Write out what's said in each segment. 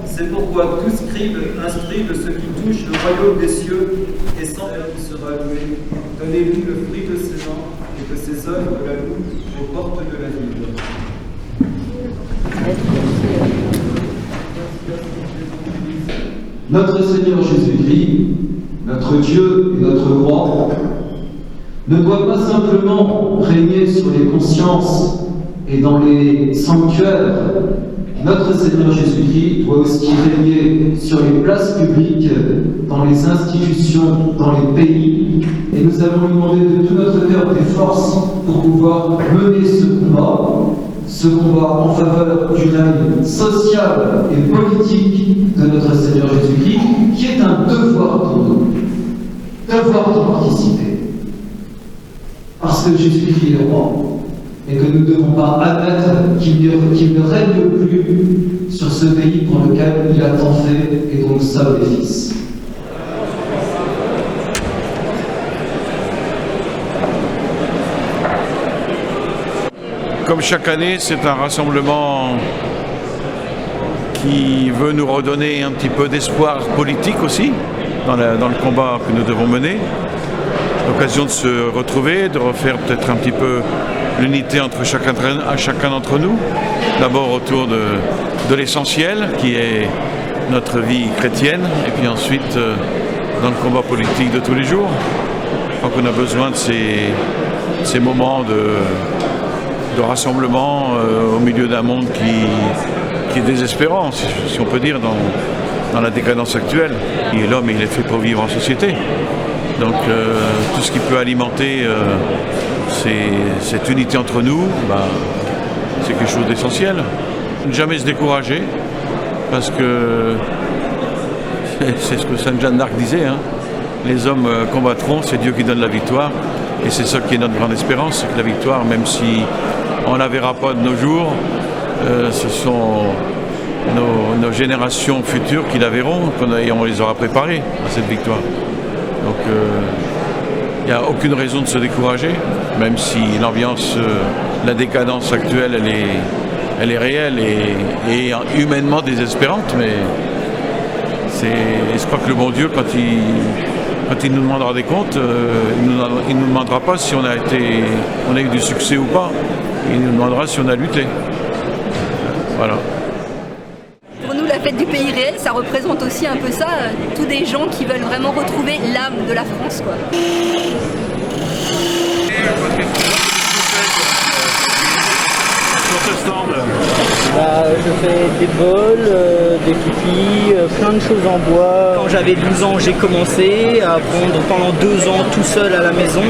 C'est pourquoi tout scribe instruit de ce qui touche le royaume des cieux, et sans elle qui sera loué. Donnez-lui le fruit de ses mains, et que ses œuvres la louent aux portes de la ville. Notre Seigneur Jésus-Christ, notre Dieu et notre roi, ne doit pas simplement régner sur les consciences et dans les sanctuaires. Notre Seigneur Jésus-Christ doit aussi régner sur les places publiques, dans les institutions, dans les pays. Et nous allons lui demander de tout notre cœur des forces pour pouvoir mener ce combat en faveur du règne social et politique de notre Seigneur Jésus-Christ, qui est un devoir pour nous. Devoir d'y participer. Parce que Jésus-Christ est roi. Et que nous ne devons pas admettre qu'il ne règne plus sur ce pays pour lequel il a tant fait et dont nous sommes les fils. Comme chaque année, c'est un rassemblement qui veut nous redonner un petit peu d'espoir politique aussi dans le combat que nous devons mener. L'occasion de se retrouver, de refaire peut-être un petit peu l'unité entre chacun d'entre nous. D'abord autour de l'essentiel, qui est notre vie chrétienne, et puis ensuite dans le combat politique de tous les jours. Je crois qu'on a besoin de ces moments de rassemblement au milieu d'un monde qui est désespérant, si on peut dire, dans la décadence actuelle. Et l'homme, il est fait pour vivre en société. Donc tout ce qui peut alimenter cette unité entre nous, c'est quelque chose d'essentiel. Ne jamais se décourager, parce que c'est ce que Sainte Jeanne d'Arc disait, hein. Les hommes combattront, c'est Dieu qui donne la victoire, et c'est ça qui est notre grande espérance, c'est que la victoire, même si on ne la verra pas de nos jours, ce sont nos générations futures qui la verront, et on les aura préparées à cette victoire. Donc il n'y a aucune raison de se décourager, même si l'ambiance, la décadence actuelle, elle est réelle et humainement désespérante, mais je crois que le bon Dieu, quand il nous demandera des comptes, il ne nous demandera pas si on a eu du succès ou pas, il nous demandera si on a lutté. Voilà. Pour nous, la fête du pays réel, ça représente aussi un peu ça, tous des gens qui veulent vraiment retrouver l'âme de la France, quoi. Je fais des bols, des pipis, plein de choses en bois. Quand j'avais 12 ans, j'ai commencé à apprendre pendant 2 ans tout seul à la maison.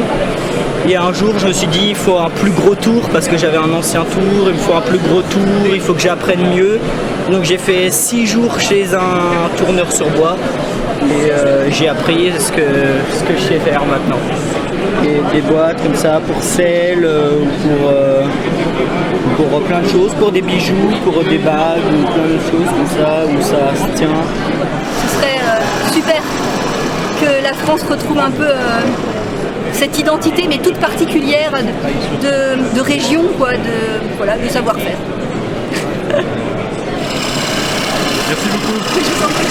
Et un jour, je me suis dit, il faut un plus gros tour parce que j'avais un ancien tour, il me faut un plus gros tour, il faut que j'apprenne mieux. Donc j'ai fait 6 jours chez un tourneur sur bois et j'ai appris ce que je sais faire maintenant. Des boîtes comme ça pour sel, pour plein de choses, pour des bijoux, pour des bagues, ou plein de choses comme ça, où ça se tient. Ce serait super que la France retrouve un peu cette identité, mais toute particulière de région, quoi, de savoir-faire. Merci beaucoup. Je vous en prie.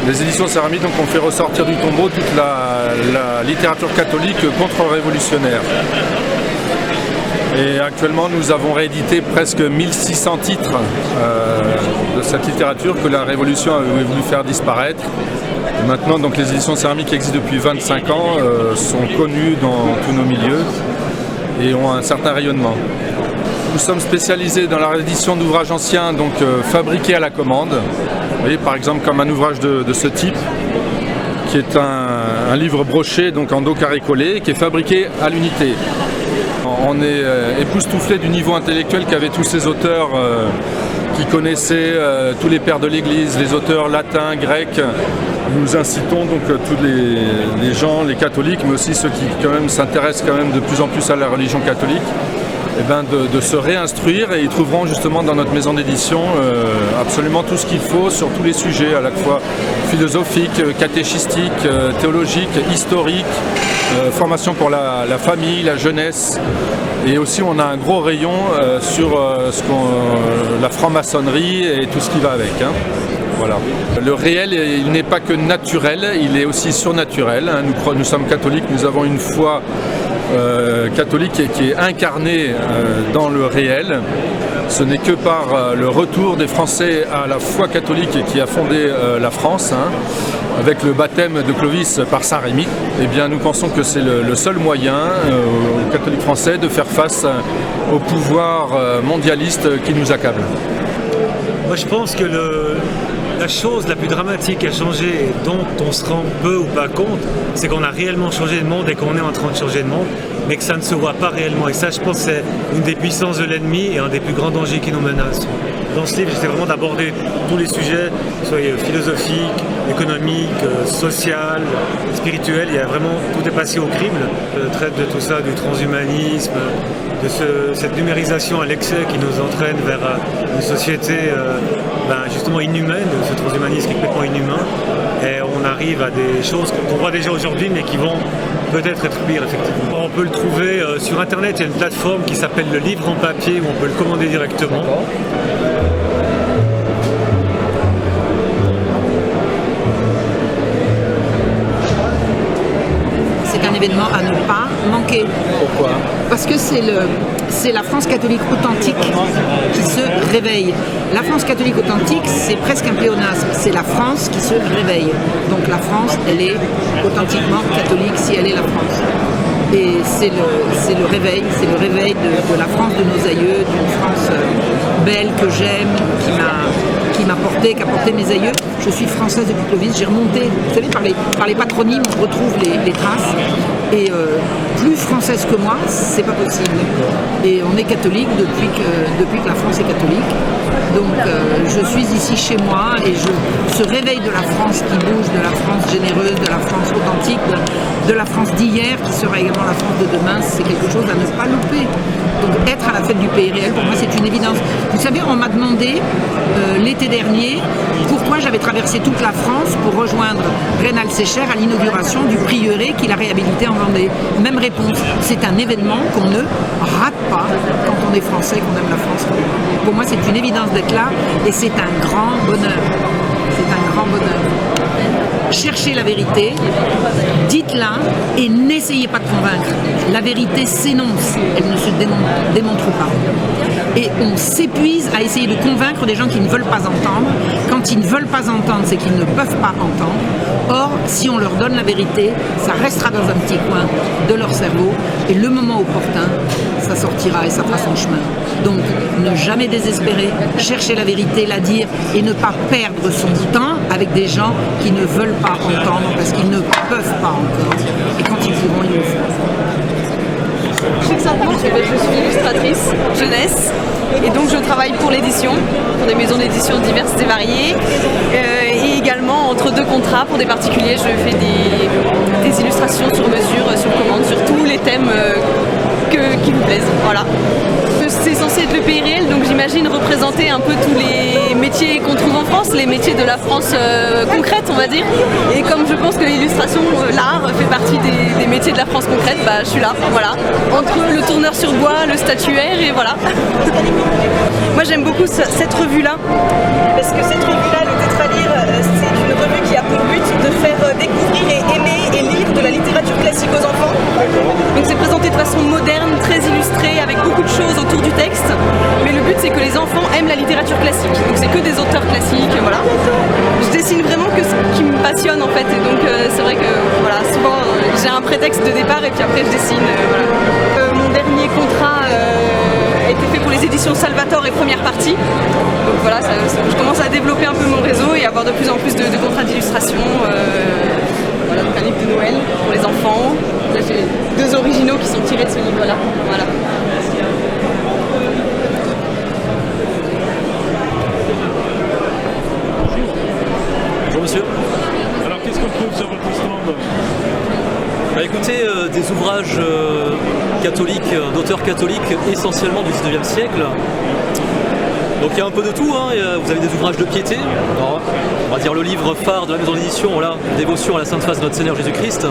Les éditions Cérami donc, ont fait ressortir du tombeau toute la littérature catholique contre-révolutionnaire. Et actuellement, nous avons réédité presque 1600 titres de cette littérature que la Révolution avait voulu faire disparaître. Et maintenant, donc, les éditions Cérami qui existent depuis 25 ans sont connues dans tous nos milieux et ont un certain rayonnement. Nous sommes spécialisés dans la réédition d'ouvrages anciens, donc fabriqués à la commande. Vous voyez, par exemple, comme un ouvrage de ce type, qui est un livre broché, donc en dos carré collé, qui est fabriqué à l'unité. On est époustouflé du niveau intellectuel qu'avaient tous ces auteurs qui connaissaient tous les pères de l'Église, les auteurs latins, grecs. Nous incitons donc tous les gens, les catholiques, mais aussi ceux qui quand même s'intéressent quand même de plus en plus à la religion catholique, de se réinstruire, et ils trouveront justement dans notre maison d'édition absolument tout ce qu'il faut sur tous les sujets, à la fois philosophiques, catéchistiques, théologiques, historiques, formation pour la famille, la jeunesse, et aussi on a un gros rayon sur la franc-maçonnerie et tout ce qui va avec. Voilà. Le réel, il n'est pas que naturel, il est aussi surnaturel. Nous sommes catholiques, nous avons une foi catholique qui est incarnée dans le réel. Ce n'est que par le retour des Français à la foi catholique qui a fondé la France, avec le baptême de Clovis par Saint Rémy. Eh bien, nous pensons que c'est le seul moyen aux catholiques français de faire face au pouvoir mondialiste qui nous accable. Moi, je pense que la chose la plus dramatique à changer et dont on se rend peu ou pas compte, c'est qu'on a réellement changé de monde et qu'on est en train de changer de monde, mais que ça ne se voit pas réellement. Et ça, je pense que c'est une des puissances de l'ennemi et un des plus grands dangers qui nous menacent. Dans ce livre, j'essaie vraiment d'aborder tous les sujets, soit philosophiques, économiques, social, spirituels. Il y a vraiment, tout est passé au crible. Je traite de tout ça, du transhumanisme, de cette numérisation à l'excès qui nous entraîne vers une société justement inhumaine, ce transhumanisme qui est complètement inhumain. Et on arrive à des choses qu'on voit déjà aujourd'hui, mais qui vont peut-être être pires, effectivement. On peut le trouver sur Internet, il y a une plateforme qui s'appelle le livre en papier, où on peut le commander directement. C'est un événement à ne pas manquer. Pourquoi ? Parce que c'est la France catholique authentique qui se réveille. La France catholique authentique, c'est presque un pléonasme. C'est la France qui se réveille. Donc la France, elle est authentiquement catholique si elle est la France. Et c'est le réveil de la France de nos aïeux, d'une France belle que j'aime, qui m'a porté, qui a porté mes aïeux. Je suis française depuis Clovis, j'ai remonté, vous savez, par les patronymes, on retrouve les traces. Et plus française que moi, c'est pas possible. Et on est catholique depuis que la France est catholique. Donc je suis ici chez moi et ce réveil de la France qui bouge, de la France généreuse, de la France authentique, de la France d'hier qui sera également la France de demain, c'est quelque chose à ne pas louper. Donc être à la fête du Pays Réel, pour moi c'est une évidence. Vous savez, on m'a demandé l'été dernier pourquoi j'avais traversé toute la France pour rejoindre Reynald Secher à l'inauguration du prieuré qu'il a réhabilité en Vendée. Même réponse, c'est un événement qu'on ne rate pas quand on est français, qu'on aime la France. Pour moi c'est une évidence d'être là et c'est un grand bonheur. C'est un grand bonheur. Cherchez la vérité, dites-la et n'essayez pas de convaincre. La vérité s'énonce, elle ne se démontre pas. Et on s'épuise à essayer de convaincre des gens qui ne veulent pas entendre. Quand ils ne veulent pas entendre, c'est qu'ils ne peuvent pas entendre. Or, si on leur donne la vérité, ça restera dans un petit coin de leur cerveau et le moment opportun, ça sortira et ça fera son chemin. Donc, ne jamais désespérer, chercher la vérité, la dire et ne pas perdre son temps avec des gens qui ne veulent pas entendre parce qu'ils ne peuvent pas encore. Et quand ils pourront, ils le feront. Je suis illustratrice jeunesse et donc je travaille pour l'édition, pour des maisons d'édition diverses et variées et également entre deux contrats pour des particuliers je fais des illustrations sur mesure, sur commande, sur tous les thèmes qui vous plaisent. Voilà. C'est censé être le Pays Réel, donc j'imagine représenter un peu tous les métiers qu'on trouve en France, les métiers de la France concrète on va dire. Et comme je pense que l'illustration, l'art fait partie des métiers de la France concrète, bah, je suis là, voilà. Entre le tourneur sur bois, le statuaire et voilà. Moi j'aime beaucoup cette revue-là, parce que cette revue-là, le Tétralire, c'est une revue qui a pour but de faire découvrir et aimer et lire de la littérature classique aux enfants. Donc c'est présenté de façon moderne, très illustrée, avec beaucoup de choses autour du texte. Mais le but c'est que les enfants aiment la littérature classique. Donc c'est que des auteurs classiques, voilà. Je dessine vraiment que ce qui me passionne en fait. Et donc c'est vrai que voilà, souvent j'ai un prétexte de départ et puis après je dessine. Voilà. Mon dernier contrat a été fait pour les éditions Salvatore et première partie. Donc voilà, je commence à développer un peu mon réseau et avoir de plus en plus de contrats d'illustration. Voilà, donc un livre de Noël pour les enfants. Là, j'ai 2 originaux qui sont tirés de ce livre-là. Voilà. Bonjour monsieur. Alors qu'est-ce qu'on trouve sur votre stand? Bah, écoutez, des ouvrages catholiques, d'auteurs catholiques essentiellement du 19e siècle. Donc il y a un peu de tout, hein. Vous avez des ouvrages de piété, alors, on va dire le livre phare de la maison d'édition, voilà, Dévotion à la Sainte Face de notre Seigneur Jésus-Christ.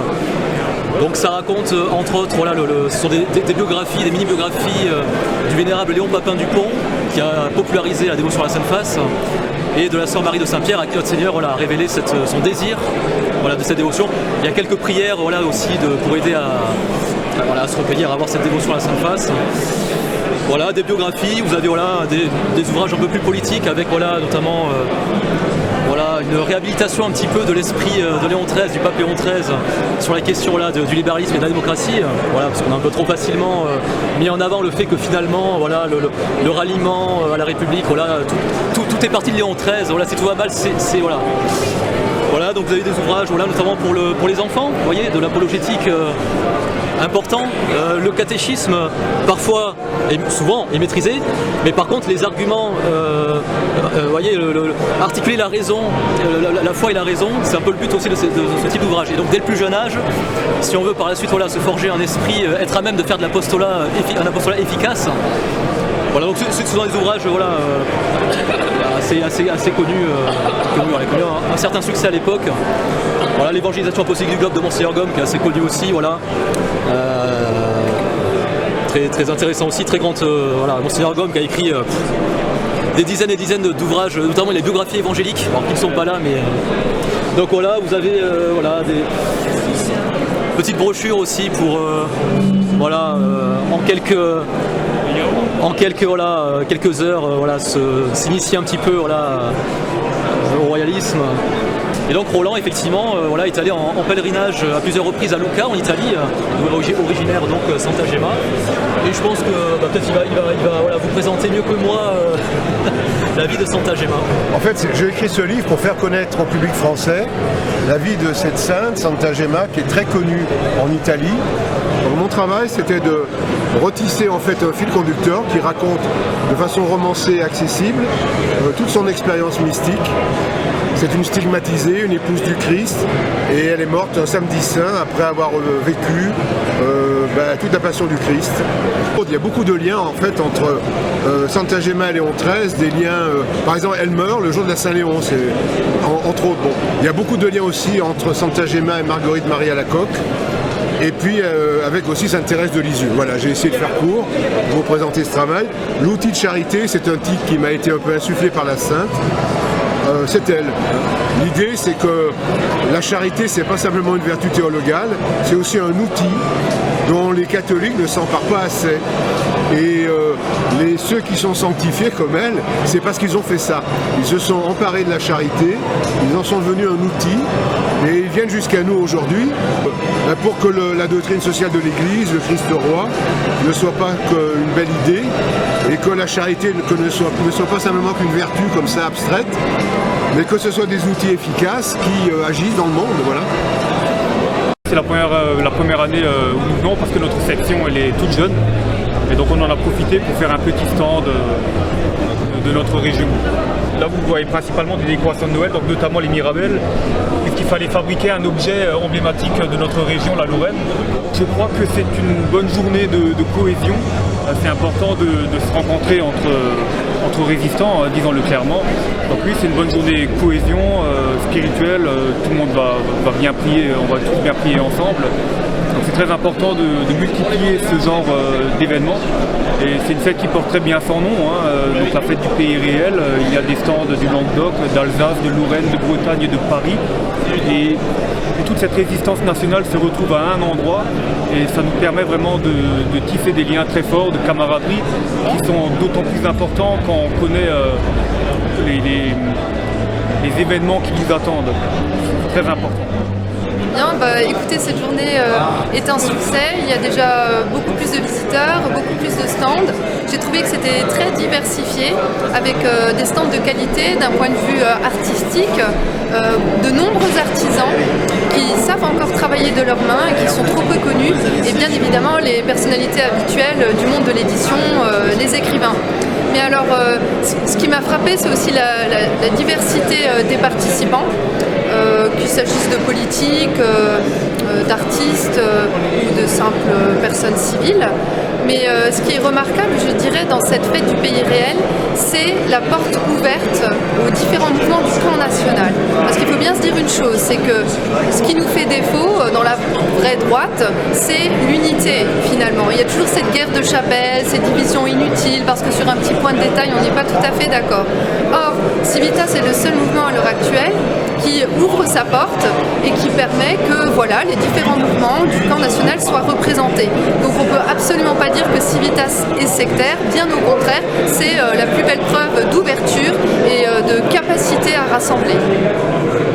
Donc ça raconte entre autres, voilà, ce sont des biographies, des mini-biographies du vénérable Léon Papin-Dupont qui a popularisé la dévotion à la Sainte Face et de la Sœur Marie de Saint-Pierre à qui notre Seigneur voilà, a révélé son désir voilà, de cette dévotion. Il y a quelques prières voilà, aussi pour aider à se recueillir, à avoir cette dévotion à la Sainte Face. Voilà, des biographies, vous avez voilà, des ouvrages un peu plus politiques avec voilà, notamment voilà, une réhabilitation un petit peu de l'esprit de Léon XIII, du pape Léon XIII sur la question là, du libéralisme et de la démocratie. Voilà, parce qu'on a un peu trop facilement mis en avant le fait que finalement voilà, le ralliement à la République, voilà, tout est parti de Léon XIII, voilà, si tout va mal, c'est voilà. Voilà, donc vous avez des ouvrages voilà, notamment pour les enfants, vous voyez, de l'apologétique important. Le catéchisme, parfois, et souvent, est maîtrisé, mais par contre, les arguments, vous voyez, articuler la raison, la foi et la raison, c'est un peu le but aussi de ce type d'ouvrage. Et donc, dès le plus jeune âge, si on veut par la suite voilà, se forger un esprit, être à même de faire de l'apostolat, un apostolat efficace, voilà, donc ce sont des ouvrages voilà, assez connus, qui ont eu un certain succès à l'époque. Voilà, l'évangélisation apostolique du globe de Monseigneur Gaume, qui est assez connu aussi, voilà. Très intéressant aussi, très grande, voilà, Monseigneur Gaume qui a écrit des dizaines et dizaines d'ouvrages, notamment les biographies évangéliques, alors qu'ils ne sont pas là, mais... Donc voilà, vous avez voilà, des petites brochures aussi pour, voilà, en quelques heures, voilà, s'initier un petit peu voilà, au royalisme. Et donc Roland, effectivement, voilà, est allé en pèlerinage à plusieurs reprises à Lucca, en Italie, originaire donc Santa Gemma. Et je pense que peut-être il va voilà, vous présenter mieux que moi la vie de Santa Gemma. En fait, j'ai écrit ce livre pour faire connaître au public français la vie de cette sainte, Santa Gemma, qui est très connue en Italie. Donc, mon travail, c'était de retisser en fait un fil conducteur qui raconte de façon romancée et accessible toute son expérience mystique. C'est une stigmatisée, une épouse du Christ, et elle est morte un samedi saint après avoir vécu toute la passion du Christ. Il y a beaucoup de liens en fait entre Santa Gemma et Léon XIII, des liens, par exemple elle meurt le jour de la Saint-Léon, entre autres. Bon. Il y a beaucoup de liens aussi entre Santa Gemma et Marguerite Marie Alacoque. Et puis avec aussi Sainte Thérèse de Lisieux. Voilà, j'ai essayé de faire court pour vous présenter ce travail. L'outil de charité, c'est un titre qui m'a été un peu insufflé par la sainte. C'est elle. L'idée, c'est que la charité, c'est pas simplement une vertu théologale, c'est aussi un outil dont les catholiques ne s'emparent pas assez. Et ceux qui sont sanctifiés comme elle, c'est parce qu'ils ont fait ça. Ils se sont emparés de la charité, ils en sont devenus un outil, et ils viennent jusqu'à nous aujourd'hui pour que la doctrine sociale de l'Église, le Christ roi, ne soit pas qu'une belle idée, et que la charité ne soit pas simplement qu'une vertu comme ça abstraite, mais que ce soit des outils efficaces qui agissent dans le monde. Voilà. C'est la première année où nous venons parce que notre section elle est toute jeune et donc on en a profité pour faire un petit stand de notre région. Là vous voyez principalement des décorations de Noël, donc notamment les mirabelles, puisqu'il fallait fabriquer un objet emblématique de notre région, la Lorraine. Je crois que c'est une bonne journée de cohésion. C'est important de se rencontrer entre résistants, disons-le clairement. Donc oui, c'est une bonne journée de cohésion spirituelle, tout le monde va bien prier, on va tous bien prier ensemble. Donc c'est très important de multiplier ce genre d'événements. Et c'est une fête qui porte très bien son nom, donc la fête du pays réel. Il y a des stands du Languedoc, d'Alsace, de Lorraine, de Bretagne et de Paris. Et toute cette résistance nationale se retrouve à un endroit et ça nous permet vraiment de tisser des liens très forts, de camaraderie, qui sont d'autant plus importants quand on connaît les événements qui nous attendent. C'est très important. Bien, écoutez, cette journée est un succès. Il y a déjà beaucoup plus de visiteurs, beaucoup plus de stands. J'ai trouvé que c'était très diversifié, avec des stands de qualité d'un point de vue artistique, de nombreux artisans qui savent encore travailler de leurs mains et qui sont trop peu connus, et bien évidemment les personnalités habituelles du monde de l'édition, les écrivains. Mais alors, ce qui m'a frappé, c'est aussi la diversité des participants. Qu'il s'agisse de politiques, d'artistes ou de simples personnes civiles. Mais ce qui est remarquable, je dirais, dans cette fête du pays réel, c'est la porte ouverte aux différents mouvements du camp national. Parce qu'il faut bien se dire une chose, c'est que ce qui nous fait défaut dans la vraie droite, c'est l'unité finalement. Il y a toujours cette guerre de chapelle, ces divisions inutiles, parce que sur un petit point de détail, on n'est pas tout à fait d'accord. Or, Civitas est le seul mouvement à l'heure actuelle qui ouvre sa porte et qui permet que voilà, les différents mouvements du camp national soient représentés. Donc on ne peut absolument pas dire que Civitas est sectaire, bien au contraire, c'est la plus belle preuve d'ouverture et de capacité à rassembler.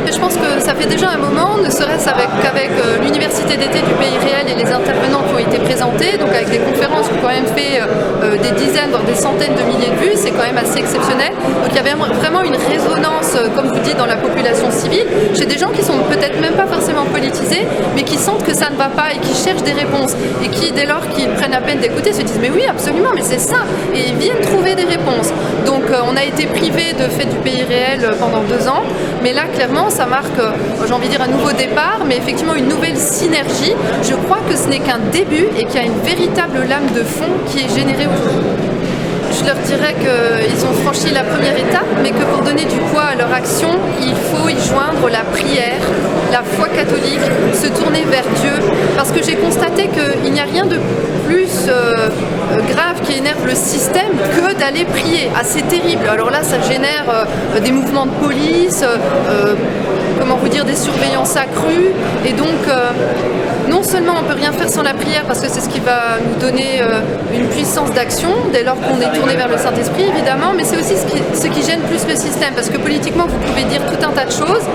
Je pense que ça fait déjà un moment, ne serait-ce qu'avec l'université d'été du pays réel et les intervenants qui ont été présentés, donc avec des conférences qui ont quand même fait des dizaines, voire des centaines de milliers de vues, c'est quand même assez exceptionnel. Donc il y avait vraiment une résonance, comme vous dites, dans la population civile, chez des gens qui sont peut-être même pas forcément politisés, mais qui sentent que ça ne va pas et qui cherchent des réponses, et qui, dès lors qu'ils prennent la peine d'écouter, se disent mais oui, absolument, mais c'est ça, et ils viennent trouver des réponses. Donc on a été privés de fête du pays réel pendant 2 ans, mais là clairement ça marque, j'ai envie de dire, un nouveau départ, mais effectivement une nouvelle synergie. Je crois que ce n'est qu'un début et qu'il y a une véritable lame de fond qui est générée aujourd'hui. Je leur dirais qu'ils ont franchi la première étape, mais que pour donner du poids à leur action, il faut y joindre la prière, la foi catholique, se tourner vers Dieu, parce que j'ai constaté qu'il n'y a rien de plus grave qui énerve le système que d'aller prier. Ah, c'est terrible. Alors là, ça génère des mouvements de police, comment vous dire, des surveillances accrues, et donc non seulement on ne peut rien faire sans la prière, parce que c'est ce qui va nous donner une puissance d'action, dès lors qu'on est tourné vers le Saint-Esprit, évidemment, mais c'est aussi ce qui gêne plus le système, parce que politiquement, vous pouvez dire tout un tas de choses,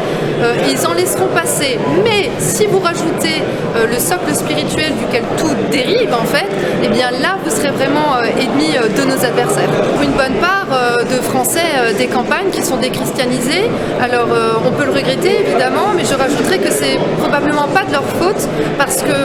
ils en laisseront passer assez. Mais si vous rajoutez le socle spirituel duquel tout dérive en fait, eh bien là vous serez vraiment ennemi de nos adversaires. Pour une bonne part de Français des campagnes qui sont déchristianisés, alors on peut le regretter évidemment, mais je rajouterais que c'est probablement pas de leur faute parce que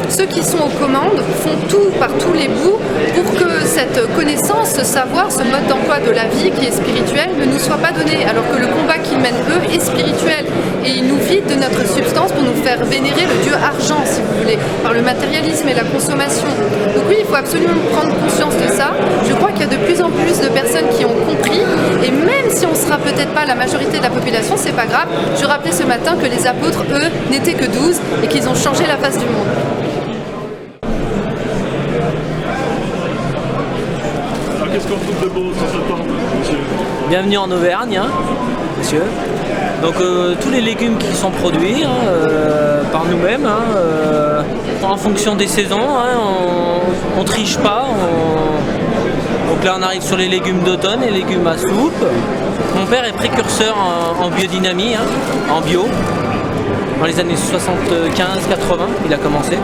ceux qui sont aux commandes font tout par tous les bouts pour que cette connaissance, ce savoir, ce mode d'emploi de la vie qui est spirituel ne nous soit pas donné, alors que le combat qu'ils mènent eux est spirituel et ils nous vident de notre substance pour nous faire vénérer le dieu argent si vous voulez, par le matérialisme et la consommation. Donc oui, il faut absolument prendre conscience de ça. Je crois qu'il y a de plus en plus de personnes qui ont compris et même si on ne sera peut-être pas la majorité de la population, c'est pas grave. Je rappelais ce matin que les apôtres, eux, n'étaient que 12 et qu'ils ont changé la face du monde. Qu'est-ce qu'on trouve de beau sur ce temple, monsieur? Bienvenue en Auvergne, hein, monsieur. Donc tous les légumes qui sont produits par nous-mêmes, en fonction des saisons, on triche pas. Donc là on arrive sur les légumes d'automne, les légumes à soupe. Mon père est précurseur en biodynamie, en bio. Dans les années 75-80, il a commencé.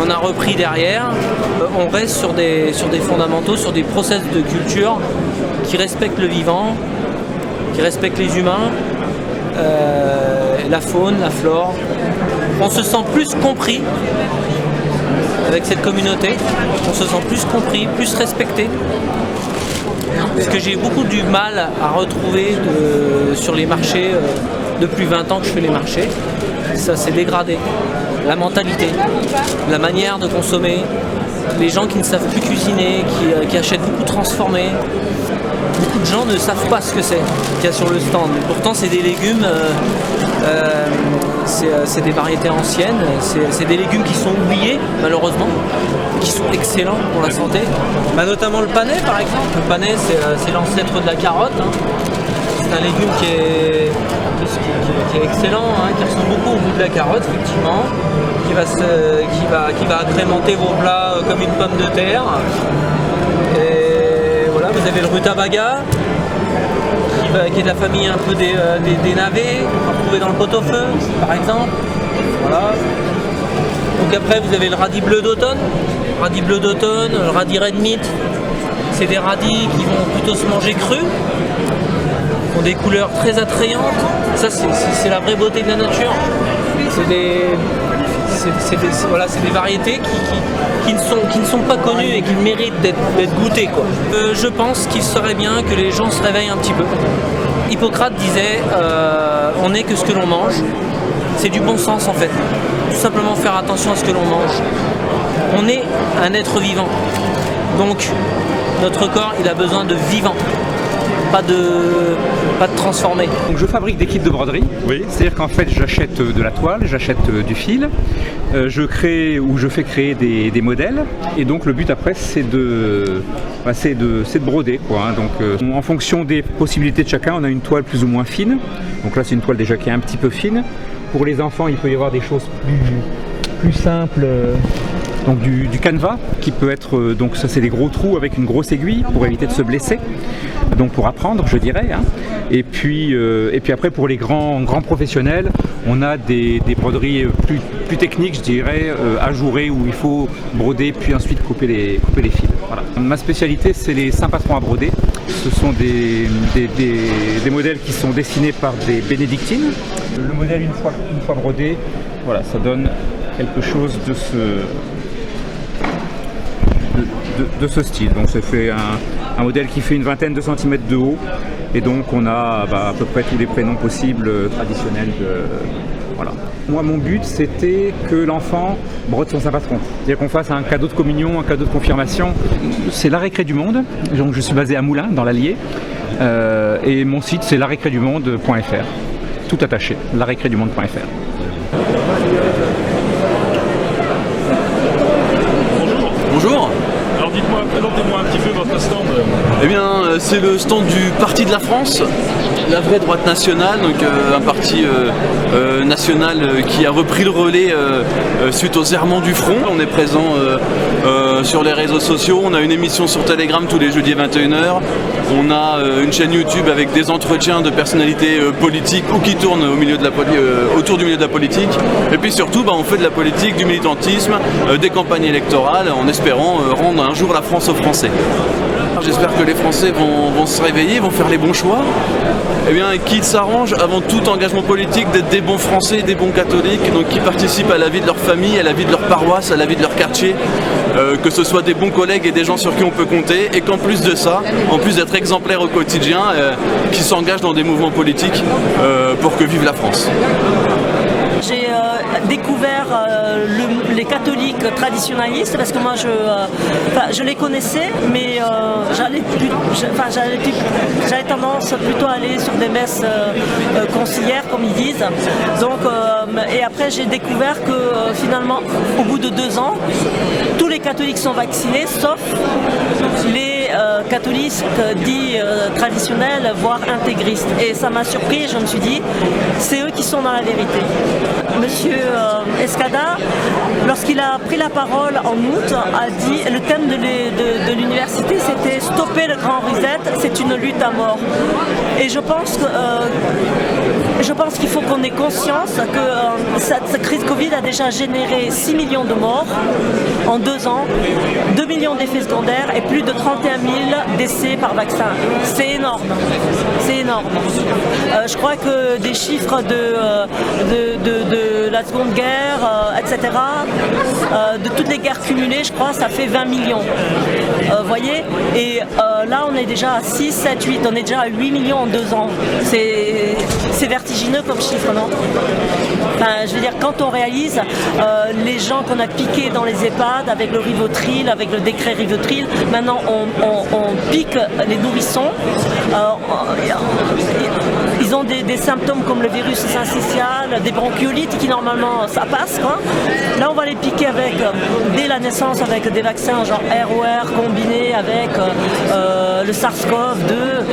On a repris derrière, on reste sur des fondamentaux, sur des process de culture qui respectent le vivant, qui respectent les humains, la faune, la flore. On se sent plus compris avec cette communauté, on se sent plus compris, plus respecté. Parce que j'ai beaucoup du mal à retrouver sur les marchés, depuis 20 ans que je fais les marchés, ça s'est dégradé. La mentalité, la manière de consommer, les gens qui ne savent plus cuisiner, qui achètent beaucoup transformé. Beaucoup de gens ne savent pas ce que c'est qu'il y a sur le stand. Pourtant c'est des légumes, c'est des variétés anciennes, c'est des légumes qui sont oubliés malheureusement, qui sont excellents pour la santé. Notamment le panais par exemple. Le panais c'est l'ancêtre de la carotte. C'est un légume qui est excellent, qui ressemble beaucoup au goût de la carotte, effectivement, qui va agrémenter vos plats comme une pomme de terre. Et voilà, vous avez le rutabaga, qui est de la famille un peu des navets, qu'on va retrouver dans le pot-au-feu, par exemple. Voilà. Donc après, vous avez le radis bleu d'automne, le radis red meat. C'est des radis qui vont plutôt se manger crus. Ont des couleurs très attrayantes, ça c'est la vraie beauté de la nature. C'est des variétés qui ne sont pas connues et qui méritent d'être goûtées, quoi. Je pense qu'il serait bien que les gens se réveillent un petit peu. Hippocrate disait on n'est que ce que l'on mange. C'est du bon sens en fait. Tout simplement faire attention à ce que l'on mange. On est un être vivant. Donc notre corps il a besoin de vivant. Pas de transformé. Donc je fabrique des kits de broderie, oui. C'est-à-dire qu'en fait j'achète de la toile, j'achète du fil, je fais créer des modèles et donc le but après c'est de broder quoi. Donc en fonction des possibilités de chacun, on a une toile plus ou moins fine. Donc là c'est une toile déjà qui est un petit peu fine. Pour les enfants il peut y avoir des choses plus simples. Donc du canevas qui peut être, donc ça c'est des gros trous avec une grosse aiguille pour éviter de se blesser, donc pour apprendre je dirais. Et puis après pour les grands professionnels, on a des broderies plus techniques je dirais, ajourées où il faut broder puis ensuite couper les fils. Voilà. Ma spécialité c'est les saints patrons à broder. Ce sont des modèles qui sont dessinés par des bénédictines. Le modèle une fois brodé, voilà, ça donne quelque chose de ce style. Donc ça fait un modèle qui fait une vingtaine de centimètres de haut et donc on a à peu près tous les prénoms possibles traditionnels. Voilà. Moi mon but c'était que l'enfant brode son saint patron, c'est-à-dire qu'on fasse un cadeau de communion, un cadeau de confirmation. C'est la récré du monde, donc je suis basé à Moulins dans l'Allier et mon site c'est larécrédumonde.fr, tout attaché, larécrédumonde.fr. Bonjour. Alors dites-moi, présentez-moi un petit peu votre stand. Eh bien, c'est le stand du Parti de la France, la vraie droite nationale, donc un parti national qui a repris le relais suite aux errements du front. On est présent sur les réseaux sociaux, on a une émission sur Telegram tous les jeudis à 21h. On a une chaîne YouTube avec des entretiens de personnalités politiques ou qui tournent autour du milieu de la politique. Et puis surtout, on fait de la politique, du militantisme, des campagnes électorales en espérant rendre un jour la France aux Français. J'espère que les Français vont se réveiller, vont faire les bons choix. Eh bien, qu'ils s'arrangent avant tout engagement politique d'être des bons Français, des bons catholiques, donc qui participent à la vie de leur famille, à la vie de leur paroisse, à la vie de leur quartier, que ce soit des bons collègues et des gens sur qui on peut compter, et qu'en plus de ça, en plus d'être exemplaires au quotidien, qui s'engagent dans des mouvements politiques pour que vive la France. J'ai découvert les catholiques traditionnalistes parce que moi je les connaissais, mais j'avais tendance plutôt à aller sur des messes conciliaires comme ils disent. Donc, et après j'ai découvert que finalement au bout de 2 ans, tous les catholiques sont vaccinés sauf les catholiques dits traditionnels, voire intégristes. Et ça m'a surpris, je me suis dit, c'est eux qui sont dans la vérité. Monsieur Escada, lorsqu'il a pris la parole en août, a dit le thème de l'université c'était stopper le grand reset, c'est une lutte à mort. Et je pense qu'il faut qu'on ait conscience que cette crise Covid a déjà généré 6 millions de morts en 2 ans, 2 millions d'effets secondaires et plus de 31 000 décès par vaccin. C'est énorme. C'est énorme. Je crois que des chiffres de la Seconde Guerre, etc., de toutes les guerres cumulées, je crois, ça fait 20 millions. Voyez. Et là, on est déjà à 6, 7, 8. On est déjà à 8 millions en 2 ans. C'est vertigineux comme chiffre, non? Enfin, je veux dire, quand on réalise les gens qu'on a piqués dans les EHPAD avec le Rivotril, avec le décret Rivotril, maintenant on pique les nourrissons. Ils ont des symptômes comme le virus syncytial, des bronchiolites qui normalement ça passe, quoi. Là on va les piquer avec, dès la naissance avec des vaccins genre ROR combinés avec le SARS-CoV-2.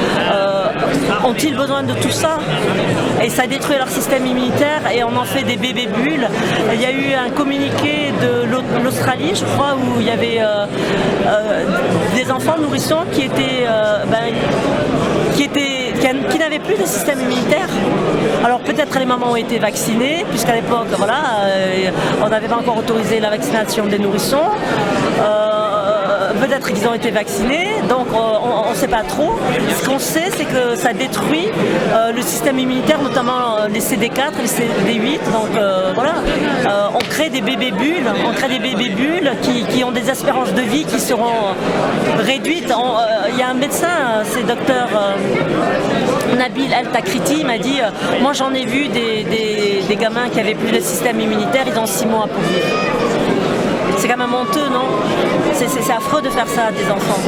Ont-ils besoin de tout ça? Et ça détruit leur système immunitaire et on en fait des bébés bulles. Il y a eu un communiqué de l'Australie, je crois, où il y avait des enfants nourrissons qui n'avaient plus de système immunitaire. Alors peut-être les mamans ont été vaccinées, puisqu'à l'époque, voilà, on n'avait pas encore autorisé la vaccination des nourrissons. Peut-être qu'ils ont été vaccinés, donc on ne sait pas trop. Ce qu'on sait, c'est que ça détruit le système immunitaire, notamment les CD4, les CD8. Donc voilà, on crée des bébés bulles, qui ont des espérances de vie qui seront réduites. Il y a un médecin, c'est docteur Nabil El Takriti, m'a dit moi j'en ai vu des gamins qui avaient plus de système immunitaire, ils ont 6 mois pour vivre. C'est quand même honteux, non? C'est affreux de faire ça à des enfants.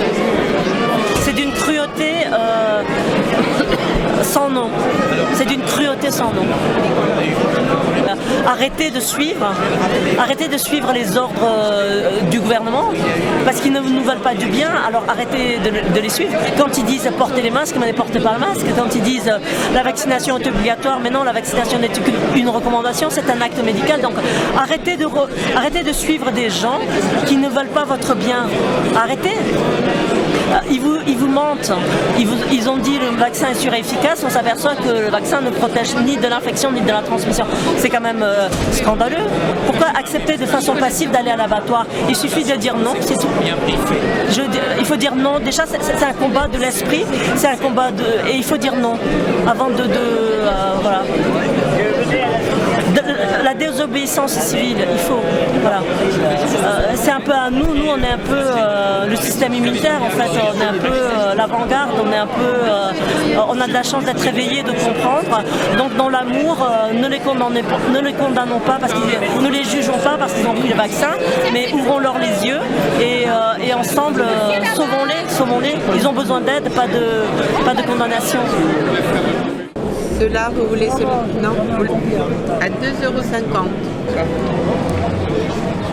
C'est d'une cruauté sans nom. C'est d'une cruauté sans nom. Arrêtez de suivre les ordres du gouvernement parce qu'ils ne nous veulent pas du bien, alors arrêtez de les suivre. Quand ils disent portez les masques, mais ne portez pas le masque. Quand ils disent la vaccination est obligatoire, mais non, la vaccination n'est qu'une recommandation, c'est un acte médical. Donc arrêtez de suivre des gens qui ne veulent pas votre bien. Arrêtez. Ils vous mentent. Ils ont dit le vaccin est surefficace, on s'aperçoit que le vaccin ne protège ni de l'infection ni de la transmission. C'est quand même scandaleux. Pourquoi accepter de façon passive d'aller à l'abattoir? Il suffit de dire non, c'est tout. Il faut dire non. Déjà, c'est un combat de l'esprit, c'est un combat et il faut dire non avant voilà. La désobéissance civile, il faut. Voilà. C'est un peu à nous. Nous, on est un peu le système immunitaire, en fait. On est un peu l'avant-garde. On a de la chance d'être réveillés, de comprendre. Donc, dans l'amour, ne les condamnons pas, ne les jugeons pas parce qu'ils ont pris le vaccin, mais ouvrons-leur les yeux et ensemble, sauvons-les. Ils ont besoin d'aide, pas de condamnation. Cela, vous voulez celui? Non? À 2,50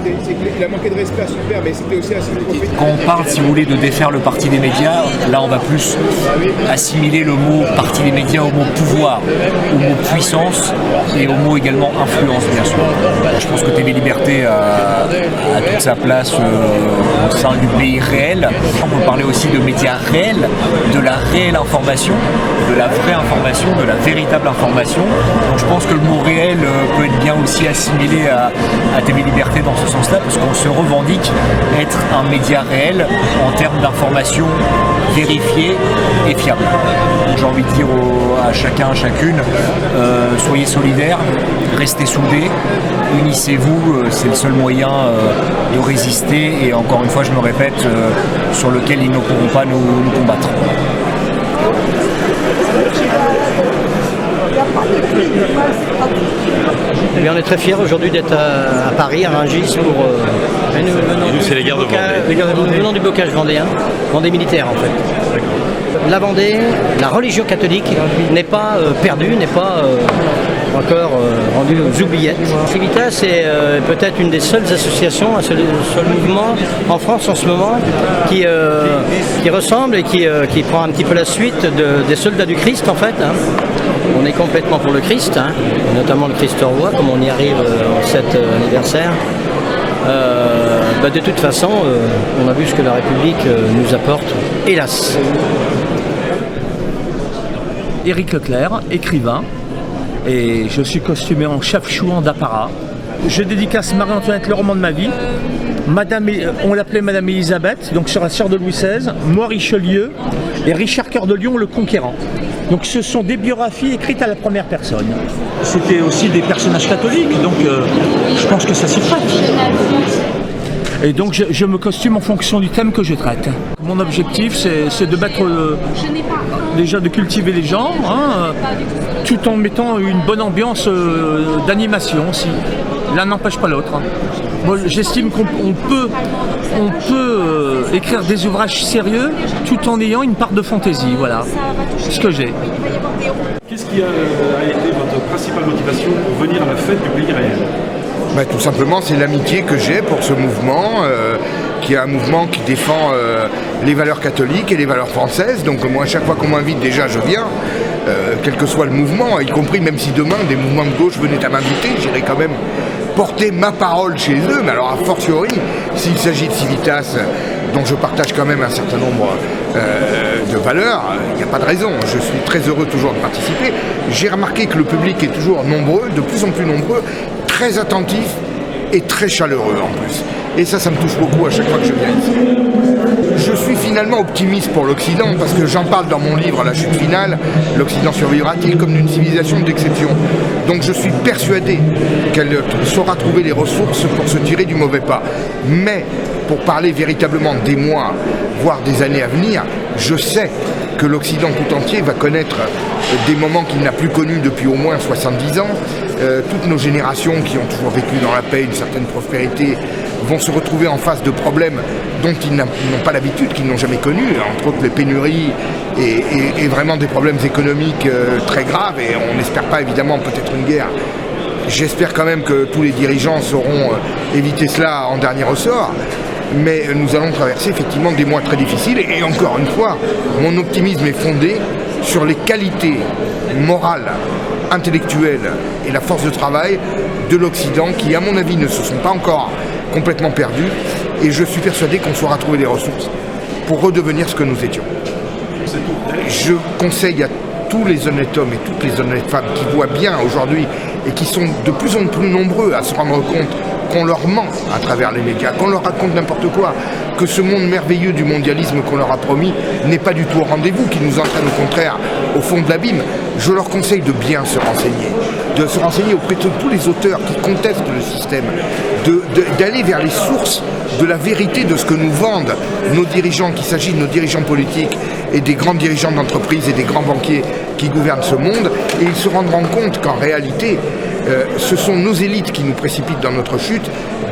€. Il a manqué de respect à son père, mais c'était aussi assez prophétique. Quand on parle, si vous voulez, de défaire le parti des médias, là on va plus assimiler le mot parti des médias au mot pouvoir, au mot puissance et au mot également influence, bien sûr. Je pense que TV Liberté a toute sa place au sein du pays réel. On peut parler aussi de médias réels, de la réelle information, de la vraie information, de la véritable information. Donc je pense que le mot réel peut être bien aussi assimilé à TV Liberté dans ce sens-là, parce qu'on se revendique être un média réel en termes d'information vérifiée et fiable. J'ai envie de dire à chacun, à chacune, soyez solidaires, restez soudés, unissez-vous, c'est le seul moyen de résister et encore une fois, je me répète, sur lequel ils ne pourront pas nous combattre. Eh bien, on est très fiers aujourd'hui d'être à Paris, à Rungis, pour c'est les guerres de Vendée. Nous venons du blocage vendéen, Vendée militaire en fait. La Vendée, la religion catholique n'est pas perdue, n'est pas encore rendue aux oubliettes. Civitas est peut-être une des seules associations, un seul mouvement en France en ce moment qui ressemble et qui prend un petit peu la suite des soldats du Christ en fait. Hein. On est complètement pour le Christ, hein, notamment le Christ roi, comme on y arrive en cet anniversaire. De toute façon, on a vu ce que la République nous apporte, hélas. Éric Leclerc, écrivain, et je suis costumé en chef-chouan d'apparat. Je dédicace Marie-Antoinette, le roman de ma vie. On l'appelait Madame Élisabeth, donc sur la sœur de Louis XVI, moi Richelieu et Richard Cœur de Lion, le conquérant. Donc ce sont des biographies écrites à la première personne. C'était aussi des personnages catholiques, donc je pense que ça s'y prête. Et donc je me costume en fonction du thème que je traite. Mon objectif c'est de mettre déjà de cultiver les gens, hein, tout en mettant une bonne ambiance d'animation aussi. L'un n'empêche pas l'autre. Moi j'estime qu'on peut écrire des ouvrages sérieux tout en ayant une part de fantaisie, voilà ce que j'ai. Qu'est-ce qui a été votre principale motivation pour venir à la fête du pays réel ? Tout simplement, c'est l'amitié que j'ai pour ce mouvement, qui est un mouvement qui défend les valeurs catholiques et les valeurs françaises. Donc moi, à chaque fois qu'on m'invite, déjà, je viens, quel que soit le mouvement, y compris même si demain, des mouvements de gauche venaient à m'inviter, j'irai quand même porter ma parole chez eux, mais alors a fortiori, s'il s'agit de Civitas, dont je partage quand même un certain nombre de valeurs, il n'y a pas de raison. Je suis très heureux toujours de participer. J'ai remarqué que le public est toujours nombreux, de plus en plus nombreux, très attentif et très chaleureux en plus. Et ça me touche beaucoup à chaque fois que je viens ici. Je suis finalement optimiste pour l'Occident parce que j'en parle dans mon livre La chute finale, l'Occident survivra-t-il comme d'une civilisation d'exception. Donc je suis persuadé qu'elle saura trouver les ressources pour se tirer du mauvais pas. Mais pour parler véritablement des mois, voire des années à venir, je sais que l'Occident tout entier va connaître des moments qu'il n'a plus connus depuis au moins 70 ans. Toutes nos générations qui ont toujours vécu dans la paix, une certaine prospérité, vont se retrouver en face de problèmes dont ils n'ont pas l'habitude, qu'ils n'ont jamais connus, entre autres les pénuries et vraiment des problèmes économiques très graves, et on n'espère pas évidemment peut-être une guerre. J'espère quand même que tous les dirigeants sauront éviter cela en dernier ressort. Mais nous allons traverser effectivement des mois très difficiles et encore une fois, mon optimisme est fondé sur les qualités morales, intellectuelles et la force de travail de l'Occident qui, à mon avis, ne se sont pas encore complètement perdus, et je suis persuadé qu'on saura trouver des ressources pour redevenir ce que nous étions. Je conseille à tous les honnêtes hommes et toutes les honnêtes femmes qui voient bien aujourd'hui et qui sont de plus en plus nombreux à se rendre compte qu'on leur ment à travers les médias, qu'on leur raconte n'importe quoi, que ce monde merveilleux du mondialisme qu'on leur a promis n'est pas du tout au rendez-vous, qui nous entraîne au contraire au fond de l'abîme. Je leur conseille de bien se renseigner auprès de tous les auteurs qui contestent le système, d'aller vers les sources de la vérité de ce que nous vendent nos dirigeants, qu'il s'agisse de nos dirigeants politiques et des grands dirigeants d'entreprise et des grands banquiers qui gouvernent ce monde, et ils se rendront compte qu'en réalité, ce sont nos élites qui nous précipitent dans notre chute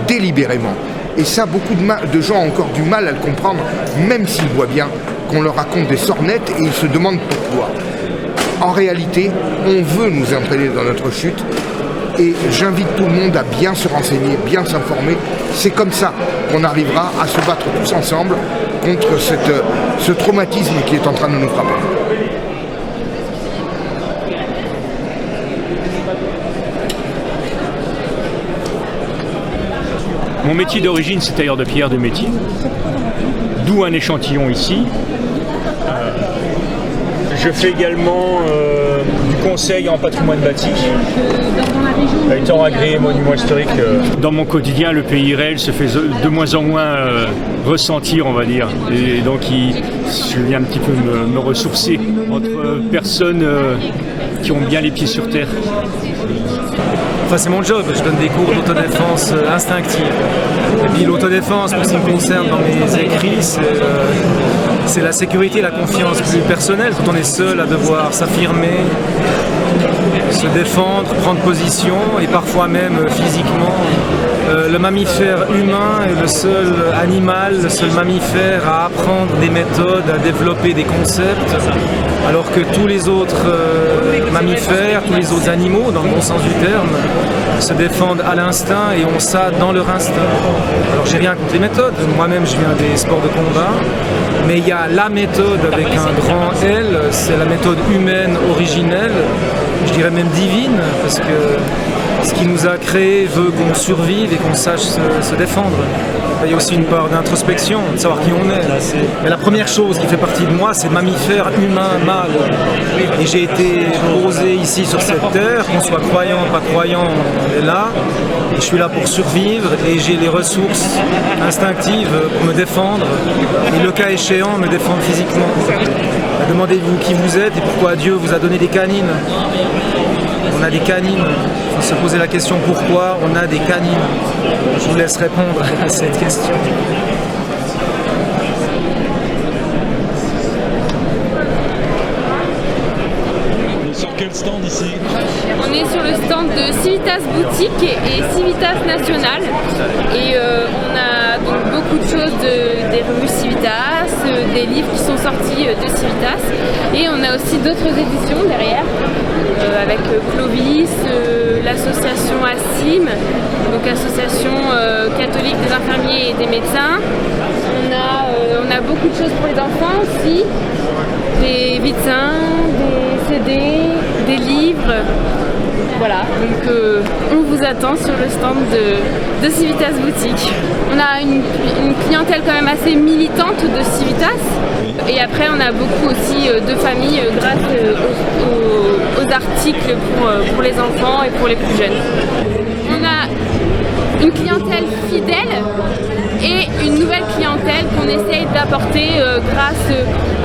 délibérément. Et ça, beaucoup de gens ont encore du mal à le comprendre, même s'ils voient bien qu'on leur raconte des sornettes et ils se demandent pourquoi. En réalité, on veut nous entraîner dans notre chute, et j'invite tout le monde à bien se renseigner, bien s'informer c'est comme ça qu'on arrivera à se battre tous ensemble contre ce traumatisme qui est en train de nous frapper. Mon métier d'origine, c'est tailleur de pierre de métier, d'où un échantillon ici. Je fais également du conseil en patrimoine bâti, étant agréé monument historique. Dans mon quotidien, le pays réel se fait de moins en moins ressentir, on va dire. Et donc, je viens un petit peu me ressourcer entre personnes qui ont bien les pieds sur terre. Enfin, c'est mon job, je donne des cours d'autodéfense instinctive. Et puis l'autodéfense, pour ce qui me concerne dans mes écrits, c'est la sécurité, la confiance plus personnelle, quand on est seul à devoir s'affirmer, se défendre, prendre position, et parfois même physiquement. Le mammifère humain est le seul animal, le seul mammifère à apprendre des méthodes, à développer des concepts, alors que tous les autres mammifères, tous les autres animaux, dans le bon sens du terme, se défendent à l'instinct et ont ça dans leur instinct. Alors j'ai rien contre les méthodes, moi-même je viens des sports de combat, mais il y a la méthode avec un grand L, c'est la méthode humaine originelle, je dirais même divine, parce que ce qui nous a créés veut qu'on survive et qu'on sache se défendre. Il y a aussi une part d'introspection, de savoir qui on est. Mais la première chose qui fait partie de moi, c'est mammifère, humain, mâle. Et j'ai été posé ici sur cette terre, qu'on soit croyant, pas croyant, on est là. Et je suis là pour survivre et j'ai les ressources instinctives pour me défendre. Et le cas échéant, me défendre physiquement. Demandez-vous qui vous êtes et pourquoi Dieu vous a donné des canines. On a des canines. Il faut se poser la question pourquoi on a des canines. Je vous laisse répondre à cette question. Sur quel stand ici? On est sur le stand de Civitas Boutique et Civitas National. Et on a donc beaucoup de choses des revues Civitas, des livres qui sont sortis de Civitas. Et on a aussi d'autres éditions derrière, avec Clovis, l'association ASIM, donc Association catholique des infirmiers et des médecins. On a beaucoup de choses pour les enfants aussi, des vicins, des CD, des livres. Voilà, donc on vous attend sur le stand de Civitas Boutique. On a une clientèle quand même assez militante de Civitas. Et après, on a beaucoup aussi de familles grâce aux articles pour les enfants et pour les plus jeunes. On a une clientèle fidèle et une nouvelle clientèle qu'on essaye d'apporter grâce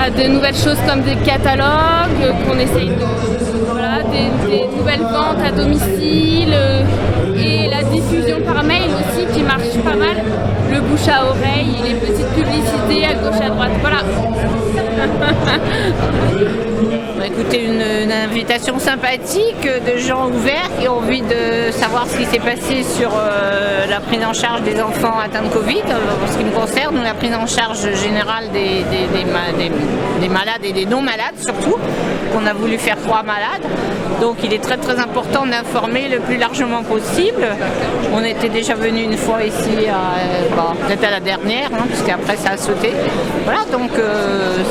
à de nouvelles choses comme des catalogues, qu'on essaye des nouvelles ventes à domicile et la diffusion par mail aussi qui marche pas mal, le bouche à oreille, les petites publicités à gauche à droite, voilà. Écoutez, une invitation sympathique de gens ouverts qui ont envie de savoir ce qui s'est passé sur la prise en charge des enfants atteints de Covid. En ce qui me concerne, la prise en charge générale des malades et des non-malades surtout, qu'on a voulu faire croire malades. Donc il est très très important d'informer le plus largement possible. On était déjà venu une fois ici, peut-être à la dernière, parce qu'après ça a sauté. Voilà, donc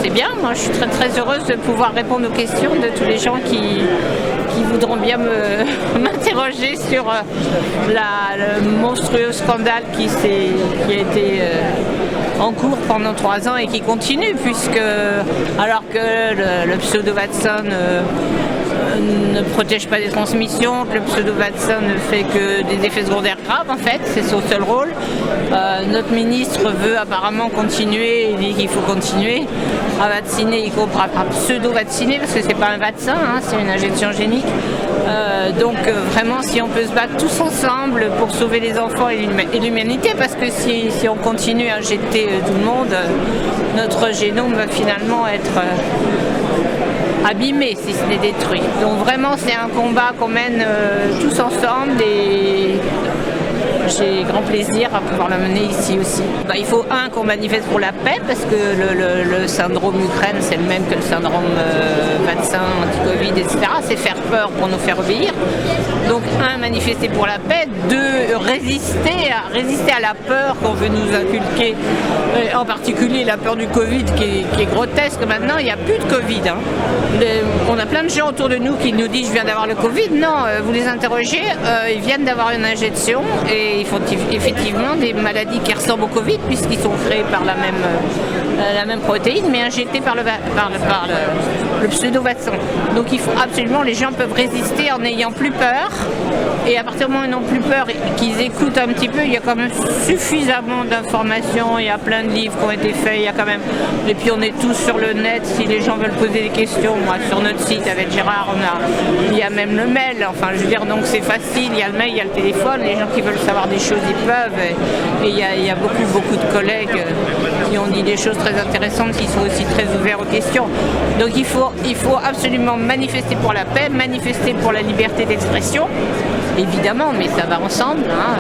c'est bien. Moi je suis très très heureuse de pouvoir répondre aux questions de tous les gens qui voudront bien m'interroger sur le monstrueux scandale qui a été en cours pendant 3 ans et qui continue, puisque alors que le pseudo-vaccin ne protège pas des transmissions, que le pseudo-vaccin ne fait que des effets secondaires graves en fait, c'est son seul rôle. Notre ministre veut apparemment continuer, il dit qu'il faut continuer à vacciner, y compris à pseudo-vacciner, parce que c'est pas un vaccin, c'est une injection génique. Donc vraiment si on peut se battre tous ensemble pour sauver les enfants et l'humanité, parce que si on continue à injecter tout le monde, notre génome va finalement être abîmé si ce n'est détruit. Donc vraiment c'est un combat qu'on mène tous ensemble et j'ai grand plaisir à pouvoir la mener ici aussi. Il faut qu'on manifeste pour la paix, parce que le syndrome Ukraine c'est le même que le syndrome vaccin anti-Covid Covid, etc. C'est faire peur pour nous faire obéir. Donc, un, manifester pour la paix. Deux, résister à la peur qu'on veut nous inculquer. En particulier la peur du Covid qui est grotesque. Maintenant, il n'y a plus de Covid. On a plein de gens autour de nous qui nous disent « je viens d'avoir le Covid ». Non, vous les interrogez, ils viennent d'avoir une injection et ils font effectivement des maladies qui ressemblent au Covid puisqu'ils sont créés par la même protéine mais injectés par le pseudo-vaccin. Donc il faut absolument, les gens peuvent résister en n'ayant plus peur et à partir du moment où ils n'ont plus peur et qu'ils écoutent un petit peu, il y a quand même suffisamment d'informations, il y a plein de livres qui ont été faits, il y a quand même, et puis on est tous sur le net, si les gens veulent poser des questions, moi sur notre site avec Gérard, il y a même le mail, enfin je veux dire, donc c'est facile, il y a le mail, il y a le téléphone, les gens qui veulent savoir des choses, ils peuvent, et il y a beaucoup de collègues qui ont dit des choses très intéressantes, qui sont aussi très ouverts aux questions. Donc il faut absolument manifester pour la paix, manifester pour la liberté d'expression, évidemment, mais ça va ensemble, hein.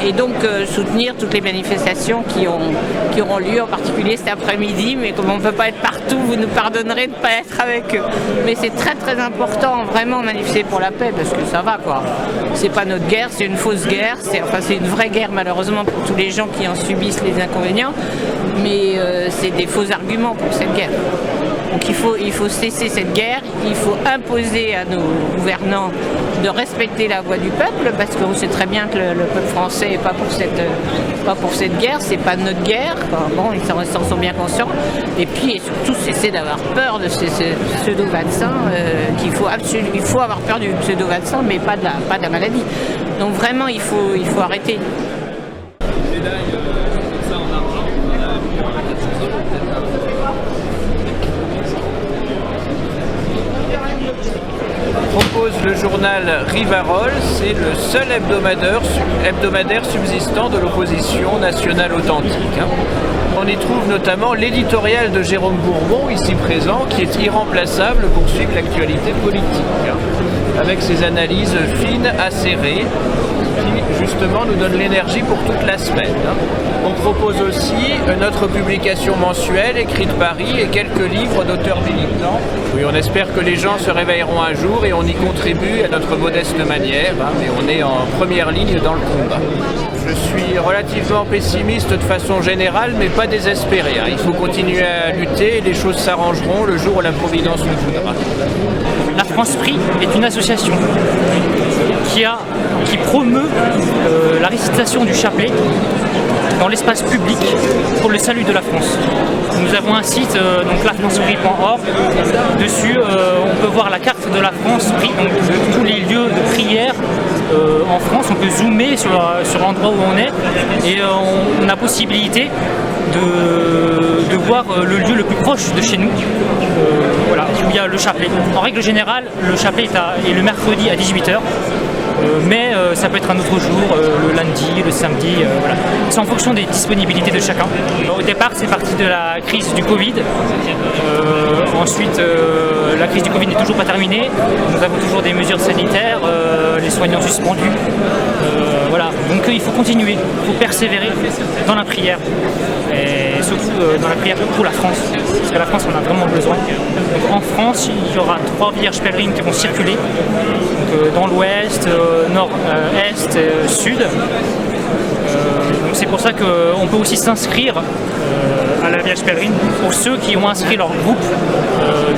Et donc soutenir toutes les manifestations qui auront lieu, en particulier cet après-midi, mais comme on ne peut pas être partout, vous nous pardonnerez de ne pas être avec eux. Mais c'est très très important, vraiment, manifester pour la paix, parce que ça va, quoi. C'est pas notre guerre, c'est une fausse guerre, c'est une vraie guerre, malheureusement, pour tous les gens qui en subissent les inconvénients, mais c'est des faux arguments pour cette guerre. Donc il faut cesser cette guerre, il faut imposer à nos gouvernants de respecter la voix du peuple, parce qu'on sait très bien que le peuple français n'est pas pour cette guerre, c'est pas notre guerre, enfin, bon, ils s'en sont bien conscients, et puis et surtout cesser d'avoir peur de ces pseudo-vaccins, il faut avoir peur du pseudo-vaccin, mais pas de la maladie. Donc vraiment, il faut arrêter. Propose le journal Rivarol, c'est le seul hebdomadaire subsistant de l'opposition nationale authentique. On y trouve notamment l'éditorial de Jérôme Bourbon, ici présent, qui est irremplaçable pour suivre l'actualité politique, avec ses analyses fines, acérées, qui justement nous donnent l'énergie pour toute la semaine. On propose aussi notre publication mensuelle, Écrit de Paris, et quelques livres d'auteurs militants. Oui, on espère que les gens se réveilleront un jour et on y contribue à notre modeste manière, mais on est en première ligne dans le combat. Je suis relativement pessimiste de façon générale, mais pas désespéré. Il faut continuer à lutter et les choses s'arrangeront le jour où la Providence le voudra. La France Prix est une association qui promeut la récitation du chapelet dans l'espace public pour le salut de la France. Nous avons un site, donc lafranceprix.org. Dessus, on peut voir la carte de la France Prix, donc de tous les lieux de prière en France. On peut zoomer sur l'endroit où on est et on a possibilité de voir le lieu le plus proche de chez nous, voilà, où il y a le chapelet. En règle générale, le chapelet est le mercredi à 18h. Mais ça peut être un autre jour, le lundi, le samedi, voilà. C'est en fonction des disponibilités de chacun. Au départ, c'est parti de la crise du Covid. Ensuite, la crise du Covid n'est toujours pas terminée. Nous avons toujours des mesures sanitaires, les soignants suspendus. Voilà. Donc il faut continuer, il faut persévérer dans la prière. Et surtout dans la prière pour la France, parce que la France en a vraiment besoin. Donc, en France, il y aura 3 vierges pèlerines qui vont circuler, donc, dans l'ouest, nord-est, sud. Donc c'est pour ça qu'on peut aussi s'inscrire à la Vierge pèlerine pour ceux qui ont inscrit leur groupe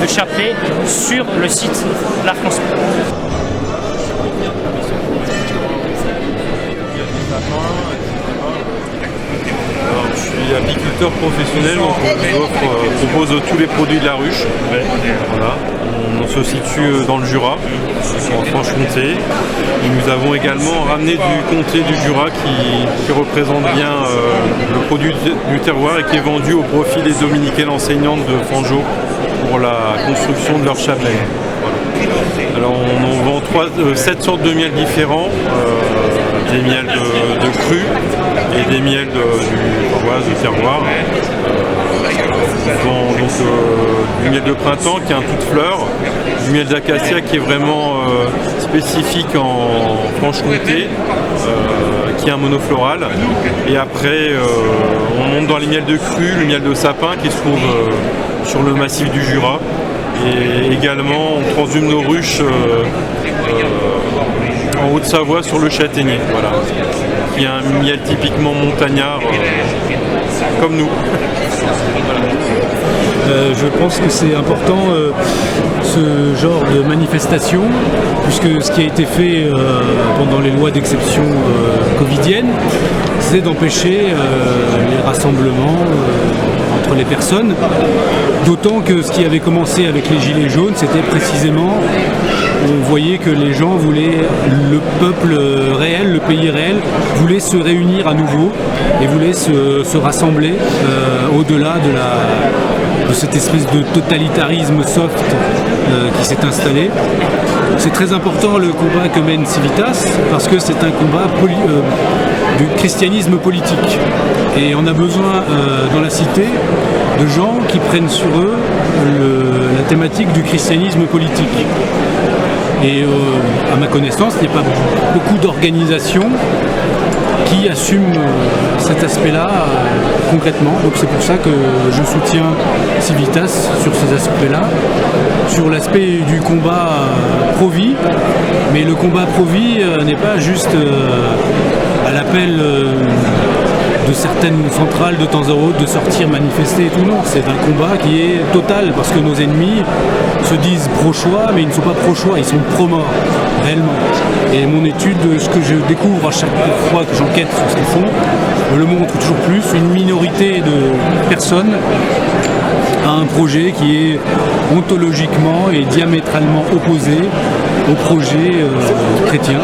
de chapelet sur le site La France. Je suis apiculteur professionnel, donc on propose tous les produits de la ruche. Voilà. On se situe dans le Jura, en Franche-Comté. Et nous avons également ramené du comté du Jura qui représente bien le produit du terroir et qui est vendu au profit des dominicaines enseignantes de Fangeau pour la construction de leur chapelet. Voilà. Alors on vend 7 sortes de miels différents, des miels de cru et des miels du terroir. On vend donc du miel de printemps qui est un tout de fleurs, du miel d'acacia qui est vraiment spécifique en Franche-Comté, qui est un monofloral. Et après, on monte dans les miels de cru, le miel de sapin qui se trouve sur le massif du Jura. Et également, on transhume nos ruches en Haute-Savoie sur le Châtaignier, voilà. Il y a un miel typiquement montagnard, comme nous. Je pense que c'est important ce genre de manifestation, puisque ce qui a été fait pendant les lois d'exception covidiennes, c'est d'empêcher les rassemblements entre les personnes. D'autant que ce qui avait commencé avec les Gilets jaunes, c'était précisément, on voyait que les gens voulaient, le peuple réel, le pays réel, voulait se réunir à nouveau et voulait se rassembler au-delà de cette espèce de totalitarisme soft qui s'est installé. C'est très important le combat que mène Civitas, parce que c'est un combat du christianisme politique. Et on a besoin dans la cité de gens qui prennent sur eux la thématique du christianisme politique. Et à ma connaissance, il n'y a pas beaucoup d'organisations qui assument cet aspect-là concrètement. Donc c'est pour ça que je soutiens Civitas sur ces aspects-là. Sur l'aspect du combat pro-vie, mais le combat pro-vie n'est pas juste à l'appel de certaines centrales de temps à autre de sortir manifester et tout, non, c'est un combat qui est total parce que nos ennemis se disent pro-choix mais ils ne sont pas pro-choix, ils sont pro-mort réellement. Et mon étude, ce que je découvre à chaque fois que j'enquête sur ce qu'ils font, le montre toujours plus. Une minorité de personnes a un projet qui est ontologiquement et diamétralement opposé au projet chrétien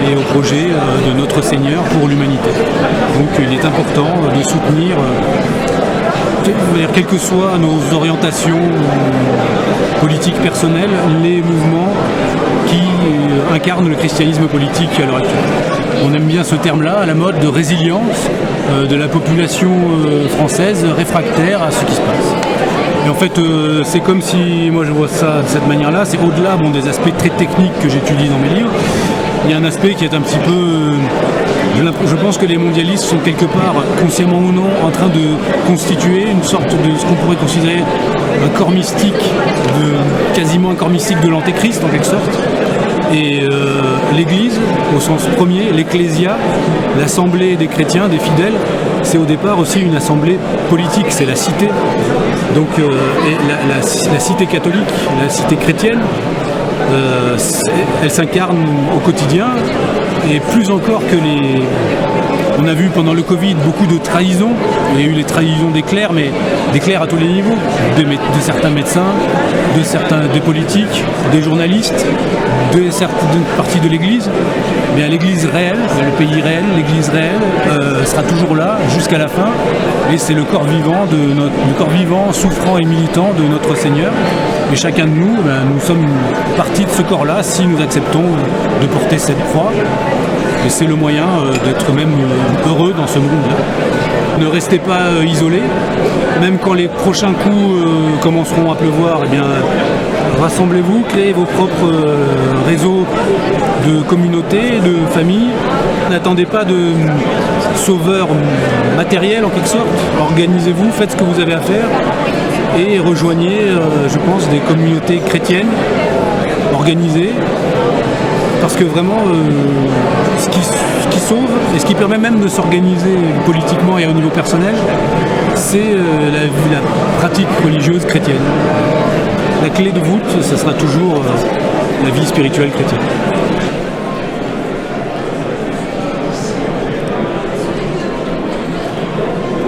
et au projet de notre Seigneur pour l'humanité. Donc il est important de soutenir, quelles que soient nos orientations politiques personnelles, les mouvements qui incarnent le christianisme politique à l'heure actuelle. On aime bien ce terme-là, à la mode de résilience de la population française réfractaire à ce qui se passe. Et en fait, c'est comme si, moi je vois ça de cette manière-là, c'est au-delà des aspects très techniques que j'étudie dans mes livres. Il y a un aspect qui est un petit peu... Je pense que les mondialistes sont quelque part, consciemment ou non, en train de constituer une sorte de ce qu'on pourrait considérer un corps mystique, quasiment un corps mystique de l'antéchrist en quelque sorte. Et l'Église, au sens premier, l'Ecclésia, l'assemblée des chrétiens, des fidèles, c'est au départ aussi une assemblée politique, c'est la cité. Donc la cité catholique, la cité chrétienne, elle s'incarne au quotidien et plus encore que les... On a vu pendant le Covid beaucoup de trahisons, il y a eu les trahisons des clercs, mais des clercs à tous les niveaux, de certains médecins, des politiques, des journalistes, de certaines parties de l'Église. Mais à l'Église réelle, le pays réel, l'Église réelle sera toujours là jusqu'à la fin, et c'est le corps vivant, souffrant et militant de notre Seigneur. Et chacun de nous, nous sommes partie de ce corps-là si nous acceptons de porter cette croix. Et c'est le moyen d'être même heureux dans ce monde-là. Ne restez pas isolés, même quand les prochains coups commenceront à pleuvoir, eh bien, rassemblez-vous, créez vos propres réseaux de communautés, de familles. N'attendez pas de sauveur matériel en quelque sorte. Organisez-vous, faites ce que vous avez à faire et rejoignez, je pense, des communautés chrétiennes organisées. Parce que vraiment, ce qui sauve et ce qui permet même de s'organiser politiquement et au niveau personnel, c'est la pratique religieuse chrétienne. La clé de voûte, ça sera toujours la vie spirituelle chrétienne.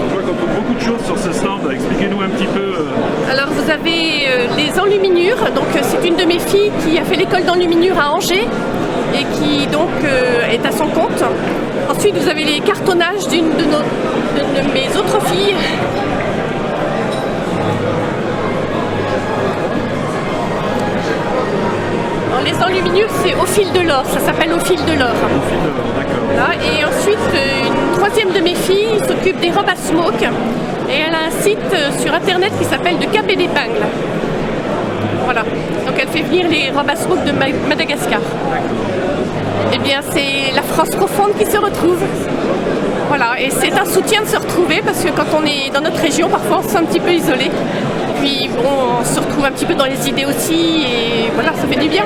Je vois qu'on trouve beaucoup de choses sur ce stand. Expliquez-nous un petit peu. Alors vous avez les enluminures, donc c'est une de mes filles qui a fait l'école d'enluminure à Angers et qui donc est à son compte. Ensuite vous avez les cartonnages d'une de mes autres filles. Alors, les enluminures c'est au fil de l'or, ça s'appelle au fil de l'or. Voilà. Et ensuite une troisième de mes filles s'occupe des robes à smoke et elle a un site sur internet qui s'appelle De Cap et d'Épingle. Voilà, donc elle fait venir les robes à smoke de Madagascar. Eh bien c'est la France profonde qui se retrouve. Voilà, et c'est un soutien de se retrouver parce que quand on est dans notre région, parfois on se sent un petit peu isolé. puis bon, on se retrouve un petit peu dans les idées aussi, et voilà, ça fait du bien.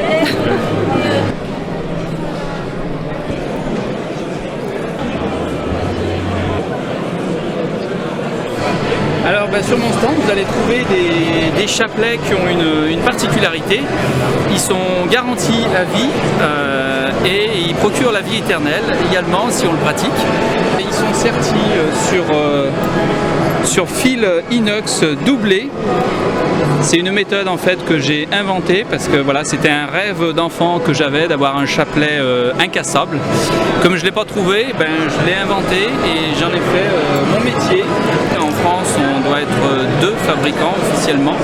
Alors sur mon stand, vous allez trouver des chapelets qui ont une particularité. Ils sont garantis à vie et ils procurent la vie éternelle également si on le pratique. Et ils sont sertis sur fil inox doublé. C'est une méthode en fait que j'ai inventée parce que voilà, c'était un rêve d'enfant que j'avais d'avoir un chapelet incassable. Comme je ne l'ai pas trouvé, je l'ai inventé et j'en ai fait mon métier. En France, on doit être 2 fabricants officiellement.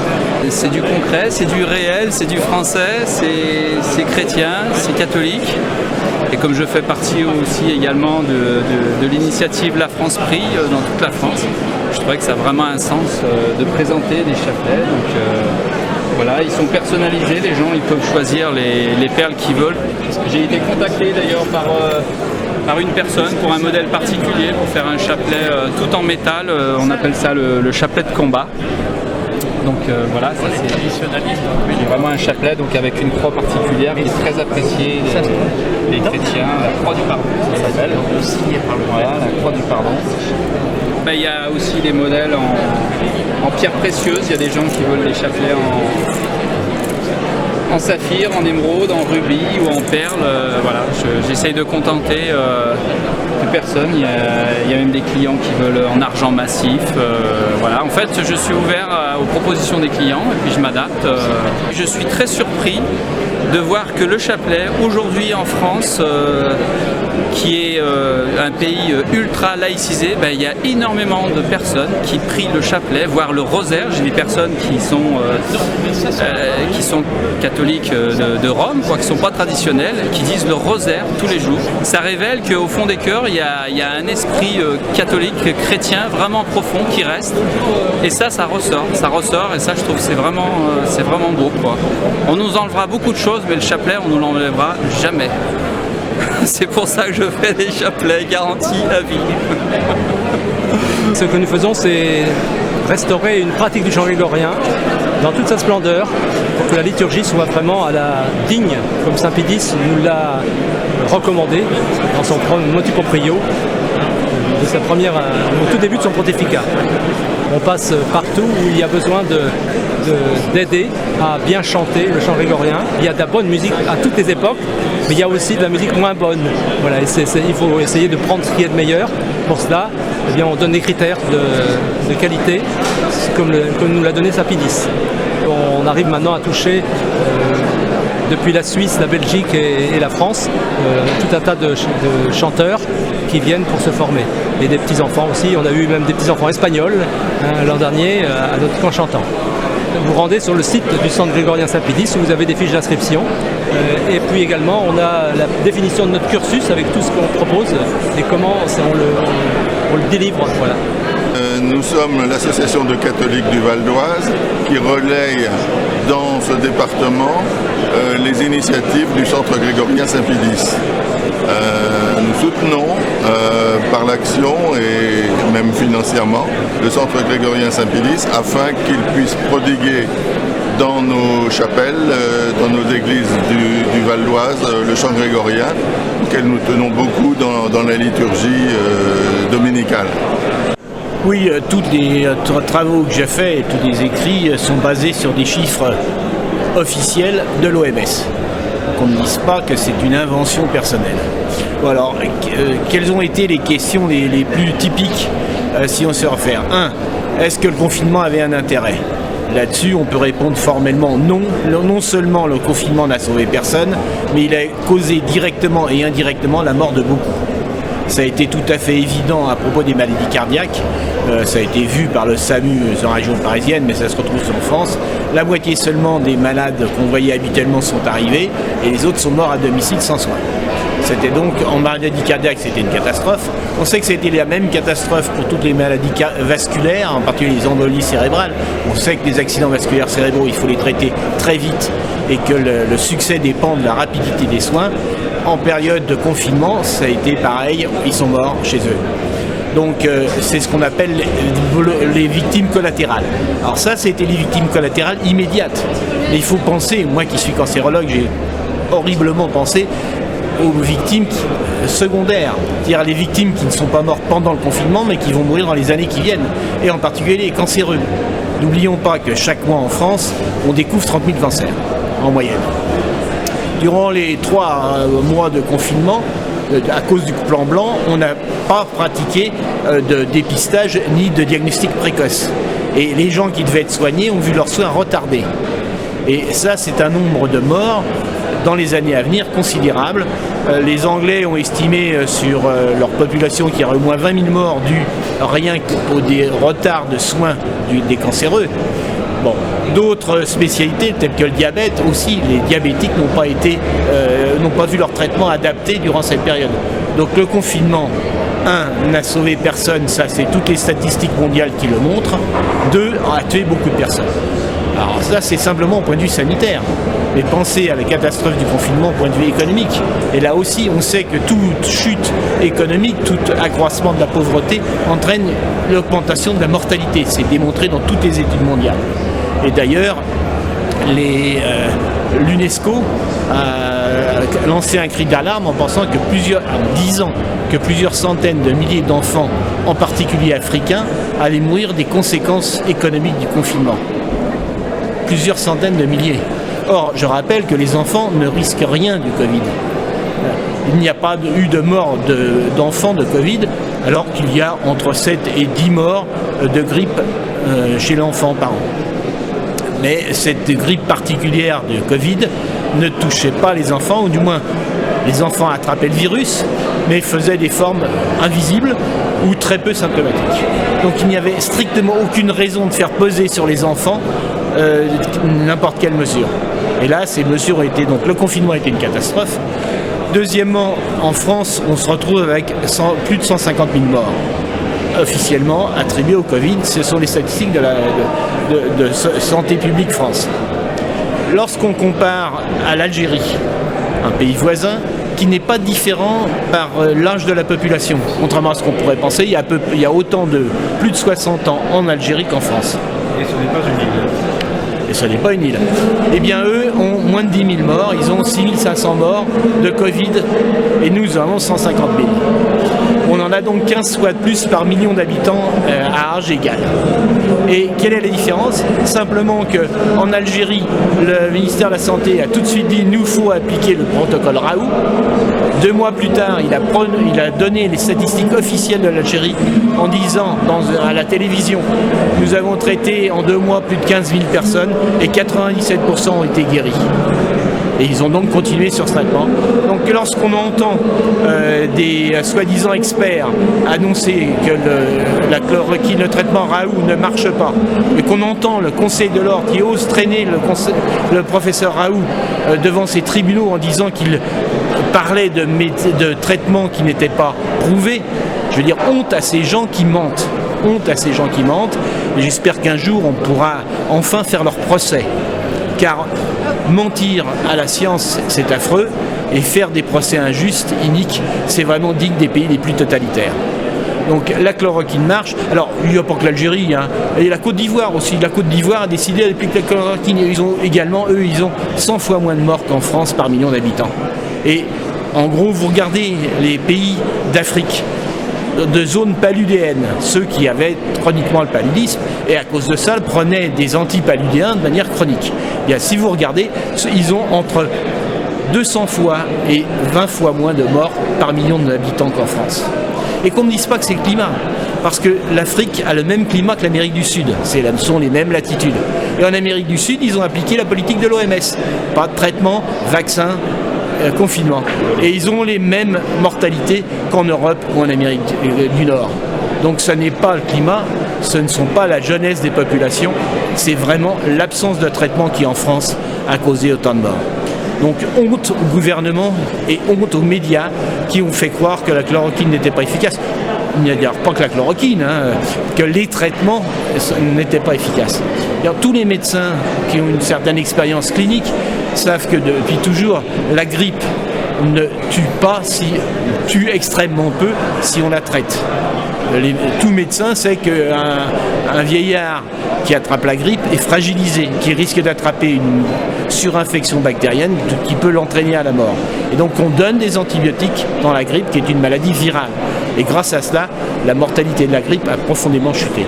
C'est du concret, c'est du réel, c'est du français, c'est chrétien, c'est catholique. Et comme je fais partie aussi également de l'initiative La France Prie dans toute la France, je trouvais que ça a vraiment un sens de présenter des chapelets. Donc voilà, ils sont personnalisés, les gens ils peuvent choisir les perles qu'ils veulent. J'ai été contacté d'ailleurs par une personne pour un modèle particulier pour faire un chapelet tout en métal, on appelle ça le chapelet de combat. Donc voilà, ça c'est traditionnaliste. J'ai vraiment un chapelet donc avec une croix particulière qui est très appréciée des chrétiens, la croix du pardon, ça s'appelle. Voilà, la croix du pardon. Il y a aussi des modèles en pierres précieuses, il y a des gens qui veulent des chapelets en saphir, en émeraude, en rubis ou en perles. Voilà, j'essaye de contenter de personnes. Il y a même des clients qui veulent en argent massif. Voilà, en fait, je suis ouvert aux propositions des clients et puis je m'adapte. Je suis très surpris de voir que le chapelet, aujourd'hui en France, qui est un pays ultra laïcisé, il y a énormément de personnes qui prient le chapelet, voire le rosaire. J'ai des personnes qui sont catholiques de Rome, qui ne sont pas traditionnelles, qui disent le rosaire tous les jours. Ça révèle qu'au fond des cœurs, il y a un esprit catholique, chrétien, vraiment profond qui reste. Et ça ressort, et ça je trouve que c'est vraiment beau, quoi. On nous enlèvera beaucoup de choses, mais le chapelet, on ne nous l'enlèvera jamais. C'est pour ça que je fais des chapelets garantis à vie. Ce que nous faisons, c'est restaurer une pratique du chant grégorien dans toute sa splendeur pour que la liturgie soit vraiment à la digne, comme Saint Pédis nous l'a recommandé dans son motu proprio de sa première, au tout début de son pontificat. On passe partout où il y a besoin d'aider à bien chanter le chant grégorien. Il y a de la bonne musique à toutes les époques, mais il y a aussi de la musique moins bonne. Voilà, et il faut essayer de prendre ce qui est de meilleur. Pour cela, on donne des critères de qualité, comme nous l'a donné Sapidis. On arrive maintenant à toucher, depuis la Suisse, la Belgique et la France, tout un tas de chanteurs qui viennent pour se former. Et des petits-enfants aussi, on a eu même des petits-enfants espagnols l'an dernier à notre camp chantant. Vous rendez sur le site du Centre Grégorien Saint-Pédis où vous avez des fiches d'inscription. Et puis également, on a la définition de notre cursus avec tout ce qu'on propose et comment on le délivre. Voilà. Nous sommes l'association de catholiques du Val d'Oise qui relaye dans ce département les initiatives du Centre Grégorien Saint-Pédis. Nous soutenons par l'action et même financièrement le Centre Grégorien Saint-Pédis afin qu'il puisse prodiguer dans nos chapelles, dans nos églises du Val d'Oise, le chant grégorien auquel nous tenons beaucoup dans la liturgie dominicale. Oui, tous les travaux que j'ai faits et tous les écrits sont basés sur des chiffres officiels de l'OMS. Qu'on ne dise pas que c'est une invention personnelle. Bon, alors, quelles ont été les questions les plus typiques si on se réfère ? 1. Est-ce que le confinement avait un intérêt ? Là-dessus, on peut répondre formellement non. Non seulement le confinement n'a sauvé personne, mais il a causé directement et indirectement la mort de beaucoup. Ça a été tout à fait évident à propos des maladies cardiaques. Ça a été vu par le SAMU en région parisienne, mais ça se retrouve en France. La moitié seulement des malades qu'on voyait habituellement sont arrivés et les autres sont morts à domicile sans soins. C'était donc, en maladie cardiaque, c'était une catastrophe. On sait que c'était la même catastrophe pour toutes les maladies vasculaires, en particulier les embolies cérébrales. On sait que les accidents vasculaires cérébraux, il faut les traiter très vite et que le succès dépend de la rapidité des soins. En période de confinement, ça a été pareil, ils sont morts chez eux. Donc c'est ce qu'on appelle les victimes collatérales. Alors ça, c'était les victimes collatérales immédiates. Mais il faut penser, moi qui suis cancérologue, j'ai horriblement pensé aux victimes secondaires, c'est-à-dire les victimes qui ne sont pas mortes pendant le confinement, mais qui vont mourir dans les années qui viennent, et en particulier les cancéreux. N'oublions pas que chaque mois en France, on découvre 30 000 cancers, en moyenne. Durant les 3 mois de confinement, à cause du plan blanc, on n'a pas pratiqué de dépistage ni de diagnostic précoce. Et les gens qui devaient être soignés ont vu leurs soins retardés. Et ça, c'est un nombre de morts dans les années à venir considérable. Les Anglais ont estimé sur leur population qu'il y aurait au moins 20 000 morts dus rien qu'aux retards de soins des cancéreux. Bon, d'autres spécialités telles que le diabète aussi, les diabétiques n'ont pas vu leur traitement adapté durant cette période. Donc le confinement, 1, n'a sauvé personne, ça c'est toutes les statistiques mondiales qui le montrent. 2, a tué beaucoup de personnes. Alors ça c'est simplement au point de vue sanitaire. Mais pensez à la catastrophe du confinement au point de vue économique. Et là aussi, on sait que toute chute économique, tout accroissement de la pauvreté entraîne l'augmentation de la mortalité. C'est démontré dans toutes les études mondiales. Et d'ailleurs, l'UNESCO a lancé un cri d'alarme en disant que plusieurs centaines de milliers d'enfants, en particulier africains, allaient mourir des conséquences économiques du confinement. Plusieurs centaines de milliers. Or, je rappelle que les enfants ne risquent rien du Covid. Il n'y a pas eu de mort d'enfants de Covid, alors qu'il y a entre 7 et 10 morts de grippe chez l'enfant par an. Mais cette grippe particulière de Covid ne touchait pas les enfants, ou du moins les enfants attrapaient le virus, mais faisaient des formes invisibles ou très peu symptomatiques. Donc il n'y avait strictement aucune raison de faire peser sur les enfants n'importe quelle mesure. Et là, ces mesures ont été, donc le confinement a été une catastrophe. Deuxièmement, en France, on se retrouve avec plus de 150 000 morts officiellement attribués au Covid. Ce sont les statistiques de Santé publique France. Lorsqu'on compare à l'Algérie, un pays voisin, qui n'est pas différent par l'âge de la population. Contrairement à ce qu'on pourrait penser, il y a autant de plus de 60 ans en Algérie qu'en France. Et ce n'est pas une île. Et ce n'est pas une île. Eh bien, eux ont moins de 10 000 morts, ils ont 6 500 morts de Covid, et nous avons 150 000. On en a donc 15 fois de plus par million d'habitants à âge égal. Et quelle est la différence? Simplement qu'en Algérie, le ministère de la Santé a tout de suite dit « nous faut appliquer le protocole Raoult ». 2 mois plus tard, il a donné les statistiques officielles de l'Algérie en disant à la télévision « nous avons traité en 2 mois plus de 15 000 personnes et 97% ont été guéris ». Et ils ont donc continué sur ce traitement. Donc lorsqu'on entend des soi-disant experts annoncer que la chloroquine, le traitement Raoult ne marche pas, et qu'on entend le Conseil de l'ordre qui ose traîner le professeur Raoult devant ses tribunaux en disant qu'il parlait de traitements qui n'étaient pas prouvés, je veux dire honte à ces gens qui mentent. Honte à ces gens qui mentent. Et j'espère qu'un jour on pourra enfin faire leur procès. Car mentir à la science, c'est affreux, et faire des procès injustes, iniques, c'est vraiment digne des pays les plus totalitaires. Donc la chloroquine marche. Alors, il n'y a pas que l'Algérie, hein. Et la Côte d'Ivoire aussi. La Côte d'Ivoire a décidé depuis que la chloroquine, ils ont 100 fois moins de morts qu'en France par million d'habitants. Et en gros, vous regardez les pays d'Afrique, de zones paludéennes, ceux qui avaient chroniquement le paludisme, et à cause de ça, prenaient des antipaludéens de manière chronique. Bien, si vous regardez, ils ont entre 200 fois et 20 fois moins de morts par million d'habitants qu'en France. Et qu'on ne dise pas que c'est le climat, parce que l'Afrique a le même climat que l'Amérique du Sud, ce sont les mêmes latitudes. Et en Amérique du Sud, ils ont appliqué la politique de l'OMS, pas de traitement, vaccin, confinement. Et ils ont les mêmes mortalités qu'en Europe ou en Amérique du Nord. Donc ce n'est pas le climat, ce ne sont pas la jeunesse des populations, c'est vraiment l'absence de traitement qui en France a causé autant de morts. Donc honte au gouvernement et honte aux médias qui ont fait croire que la chloroquine n'était pas efficace. Il n'y a d'ailleurs pas que la chloroquine, hein, que les traitements n'étaient pas efficaces. Alors, tous les médecins qui ont une certaine expérience clinique savent que depuis toujours, la grippe ne tue pas, tue extrêmement peu si on la traite. tout médecin sait qu'un vieillard qui attrape la grippe est fragilisé, qui risque d'attraper une surinfection bactérienne qui peut l'entraîner à la mort. Et donc on donne des antibiotiques dans la grippe qui est une maladie virale. Et grâce à cela, la mortalité de la grippe a profondément chuté.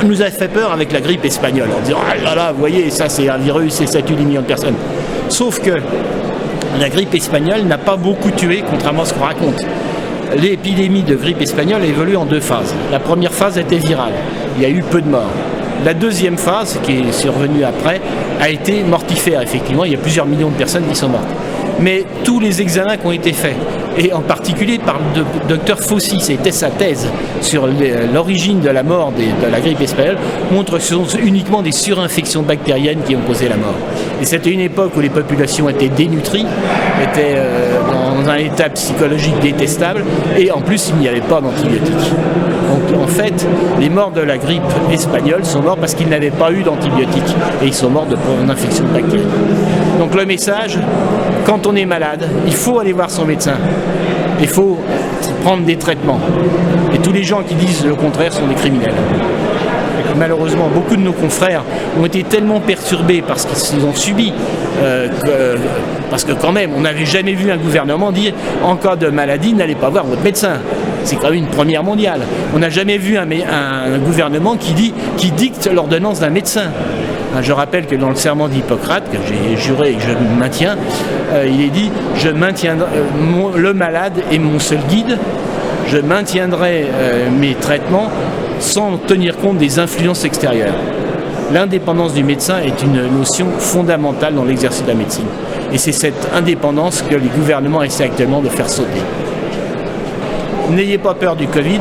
On nous a fait peur avec la grippe espagnole en disant « Ah là là, vous voyez, ça c'est un virus et ça tue des millions de personnes ». Sauf que la grippe espagnole n'a pas beaucoup tué, contrairement à ce qu'on raconte. L'épidémie de grippe espagnole a évolué en 2 phases. La première phase était virale, il y a eu peu de morts. La deuxième phase, qui est survenue après, a été mortifère, effectivement, il y a plusieurs millions de personnes qui sont mortes. Mais tous les examens qui ont été faits, et en particulier par le docteur Fauci, c'était sa thèse sur l'origine de la mort de la grippe espagnole, montrent que ce sont uniquement des surinfections bactériennes qui ont causé la mort. Et c'était une époque où les populations étaient dénutries, étaient dans un état psychologique détestable, et en plus il n'y avait pas d'antibiotiques. Donc en fait, les morts de la grippe espagnole sont morts parce qu'ils n'avaient pas eu d'antibiotiques, et ils sont morts d'une infection de bactéries. Donc le message, quand on est malade, il faut aller voir son médecin. Il faut prendre des traitements. Et tous les gens qui disent le contraire sont des criminels. Et malheureusement, beaucoup de nos confrères ont été tellement perturbés parce qu'ils ont subi, parce que quand même, on n'avait jamais vu un gouvernement dire en cas de maladie, n'allez pas voir votre médecin. C'est quand même une première mondiale. On n'a jamais vu un gouvernement qui dicte l'ordonnance d'un médecin. Je rappelle que dans le serment d'Hippocrate, que j'ai juré et que je maintiens, il est dit « Je maintiendrai le malade est mon seul guide, je maintiendrai mes traitements sans tenir compte des influences extérieures. » L'indépendance du médecin est une notion fondamentale dans l'exercice de la médecine. Et c'est cette indépendance que les gouvernements essaient actuellement de faire sauter. N'ayez pas peur du Covid,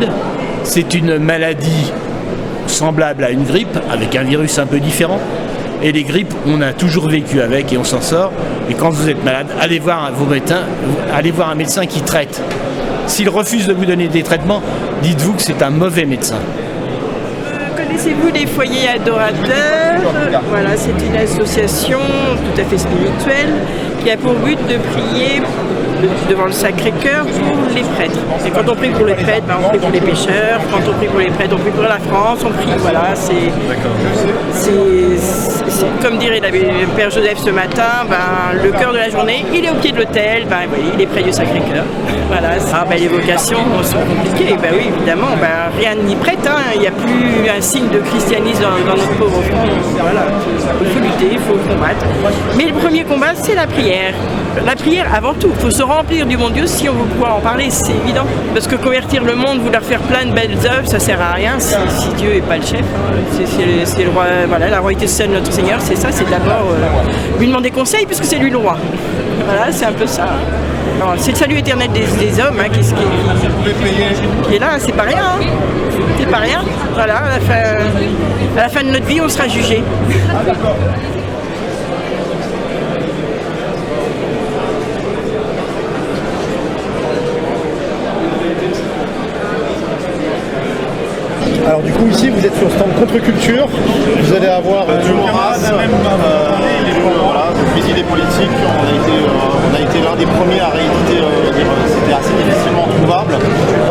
c'est une maladie semblable à une grippe, avec un virus un peu différent. Et les grippes, on a toujours vécu avec et on s'en sort. Et quand vous êtes malade, allez voir vos médecins, allez voir un médecin qui traite. S'il refuse de vous donner des traitements, dites-vous que c'est un mauvais médecin. Connaissez-vous les foyers adorateurs? Voilà, c'est une association tout à fait spirituelle qui a pour but de prier devant le Sacré-Cœur pour les prêtres. Et quand on prie pour les prêtres, on prie pour les pécheurs. Quand on prie pour les prêtres, on prie pour la France. On prie, voilà, c'est comme dirait le Père Joseph ce matin, le cœur de la journée, il est au pied de l'autel, il est près du Sacré-Cœur. Voilà, les vocations sont compliquées. Oui, évidemment, rien n'y prête. Il n'y a plus un signe de christianisme dans notre pauvre France. Voilà, il faut lutter, il faut combattre. Mais le premier combat, c'est la prière. La prière avant tout. Il faut se remplir du bon Dieu si on veut pouvoir en parler, c'est évident. Parce que convertir le monde, vouloir faire plein de belles œuvres, ça sert à rien si Dieu n'est pas le chef. C'est le roi, voilà, la royauté seule de notre Seigneur, c'est ça, c'est d'abord lui demander conseil puisque c'est lui le roi. Voilà, c'est un peu ça. C'est le salut éternel des hommes qui est là, c'est pas rien. C'est pas rien. Voilà, à la fin de notre vie, on sera jugé. Alors du coup ici vous êtes sur le stand contre-culture, vous allez avoir du Maurras, voilà, donc idées politiques, on a été l'un des premiers à rééditer, c'était assez difficilement trouvable.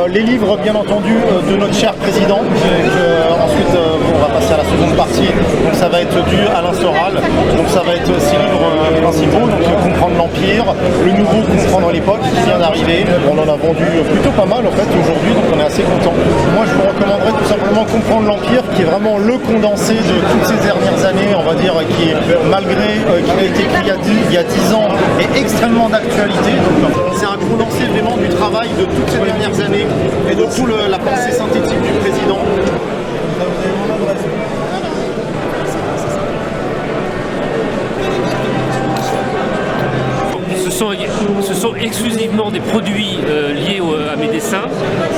Les livres bien entendu de notre cher président, ensuite on va passer à la seconde partie, donc ça va être du Alain Soral, donc ça va être 6 livres principaux, donc Comprendre l'Empire, le nouveau Comprendre l'époque qui vient d'arriver, on en a vendu plutôt pas mal en fait aujourd'hui, donc on est assez content. Moi je vous recommanderais tout simplement Comprendre l'Empire qui est vraiment le condensé de toutes ces dernières années, on va dire, qui est malgré qu'il a été écrit il y a 10 ans est extrêmement d'actualité. C'est un condensé vraiment du travail de toutes ces dernières années et de toute la pensée synthétique du président. Ce sont exclusivement des produits liés à mes dessins.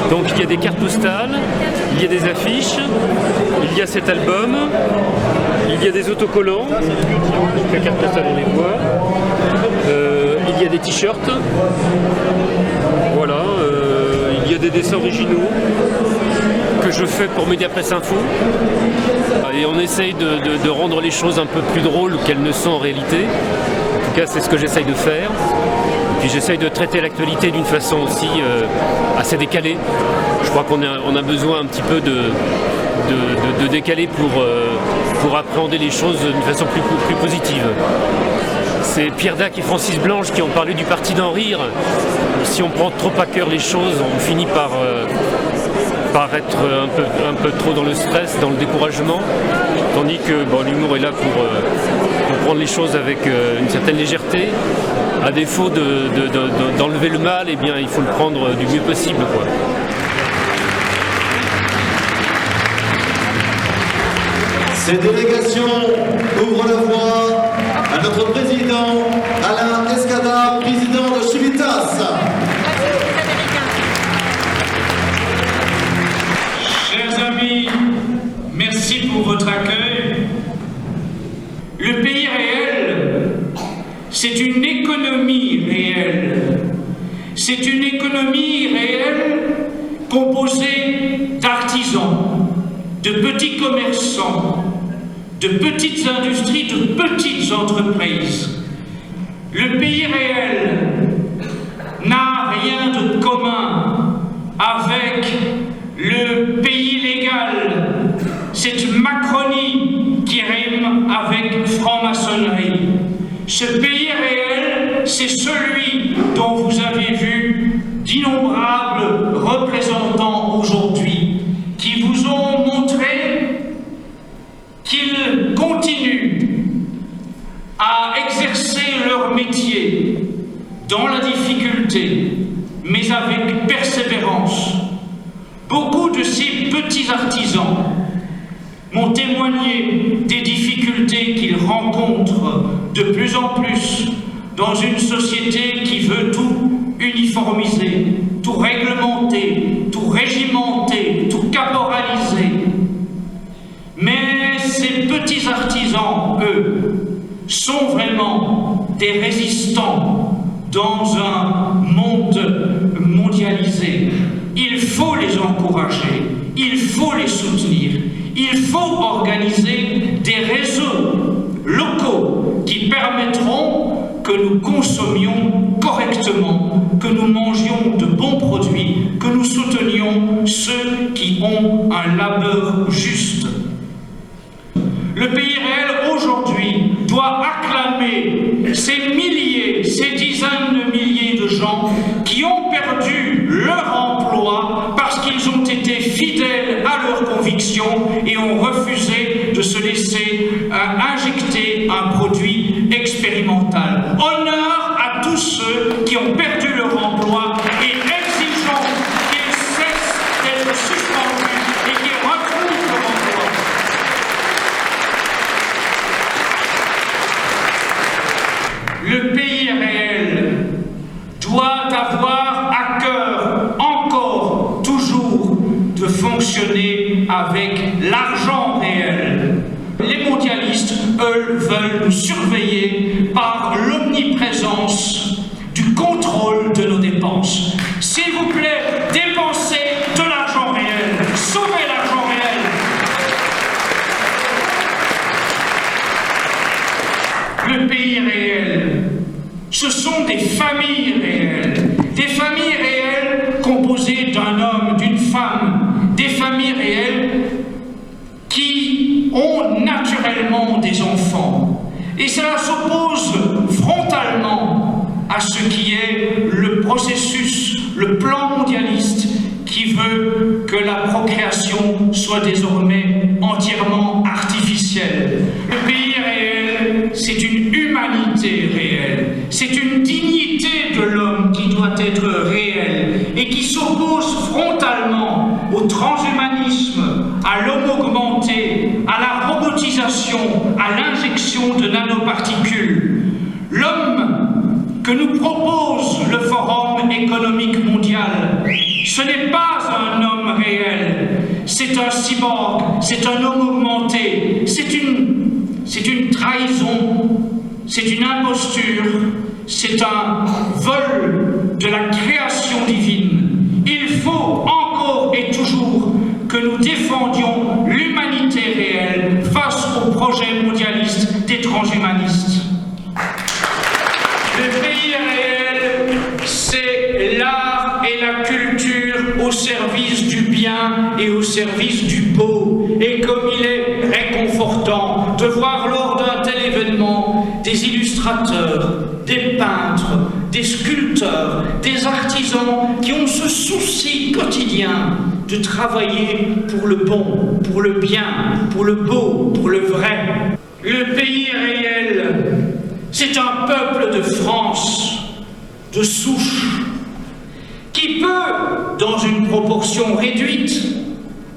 Donc il y a des cartes postales, il y a des affiches, il y a cet album, il y a des autocollants, les cartes postales on les voit, il y a des t-shirts, voilà, il y a des dessins originaux que je fais pour Mediapresse Info. Et on essaye de rendre les choses un peu plus drôles qu'elles ne sont en réalité. En tout cas, c'est ce que j'essaye de faire. puis j'essaye de traiter l'actualité d'une façon aussi assez décalée. Je crois qu'on a besoin un petit peu de décaler pour appréhender les choses d'une façon plus positive. C'est Pierre Dac et Francis Blanche qui ont parlé du parti d'en rire. Si on prend trop à cœur les choses, on finit par être un peu trop dans le stress, dans le découragement, tandis que l'humour est là pour prendre les choses avec une certaine légèreté. À défaut d'enlever le mal, eh bien, il faut le prendre du mieux possible, quoi. Cette délégation ouvre la voie à notre président Alain Escada, président de Civitas. Chers amis, merci pour votre accueil. Le pays réel, c'est une économie réelle. C'est une économie réelle composée d'artisans, de petits commerçants, de petites industries, de petites entreprises. Le pays réel n'a rien de commun avec le pays légal, cette Macronie qui rime avec franc-maçonnerie. Ce pays réel, c'est celui dont vous avez vu d'innombrables représentants aujourd'hui, qui vous ont montré qu'ils continuent à exercer leur métier dans la difficulté, mais avec persévérance. Beaucoup de ces petits artisans m'ont témoigné des difficultés qu'ils rencontrent de plus en plus dans une société qui veut tout uniformiser, tout réglementer, tout régimenter, tout caporaliser. Mais ces petits artisans, eux, sont vraiment des résistants dans un monde mondialisé. Il faut les encourager, il faut les soutenir, il faut organiser des réseaux locaux qui permettront que nous consommions correctement, que nous mangions de bons produits, que nous soutenions ceux qui ont un labeur juste. Le pays réel aujourd'hui doit acclamer ces milliers, ces dizaines de milliers de gens qui ont perdu leur emploi parce qu'ils ont été fidèles à leurs convictions et ont refusé de se laisser injecter un produit expérimental. Honneur à tous ceux qui ont perdu leur emploi et exigeons qu'ils cessent d'être suspendus et qu'ils retrouvent leur emploi. Le pays réel doit avoir à cœur encore, toujours, de fonctionner avec l'argent réel. Les mondialistes, eux, veulent nous surveiller par l'omniprésence du contrôle de nos dépenses. S'il vous plaît, dépensez de l'argent réel, sauvez l'argent réel. Le pays réel, ce sont des familles réelles composées d'un homme, d'une femme, des familles réelles qui ont naturellement des enfants. Et cela s'oppose frontalement à ce qui est le processus, le plan mondialiste qui veut que la procréation soit désormais entièrement artificielle. Le pays réel, c'est une humanité réelle, c'est une dignité de l'homme qui doit être réelle et qui s'oppose frontalement au transhumanisme, à l'homme augmenté, à la robotisation, à l'injection de nanoparticules. L'homme que nous propose le Forum économique mondial, ce n'est pas un homme réel, c'est un cyborg, c'est un homme augmenté, c'est une trahison, c'est une imposture, c'est un vol de la création divine. Il faut encore et toujours que nous défendions l'humanité réelle face au projet mondialiste des transhumanistes. Le pays réel au service du bien et au service du beau. Et comme il est réconfortant de voir lors d'un tel événement des illustrateurs, des peintres, des sculpteurs, des artisans qui ont ce souci quotidien de travailler pour le bon, pour le bien, pour le beau, pour le vrai. Le pays réel, c'est un peuple de France, de souche, qui peut, dans une proportion réduite,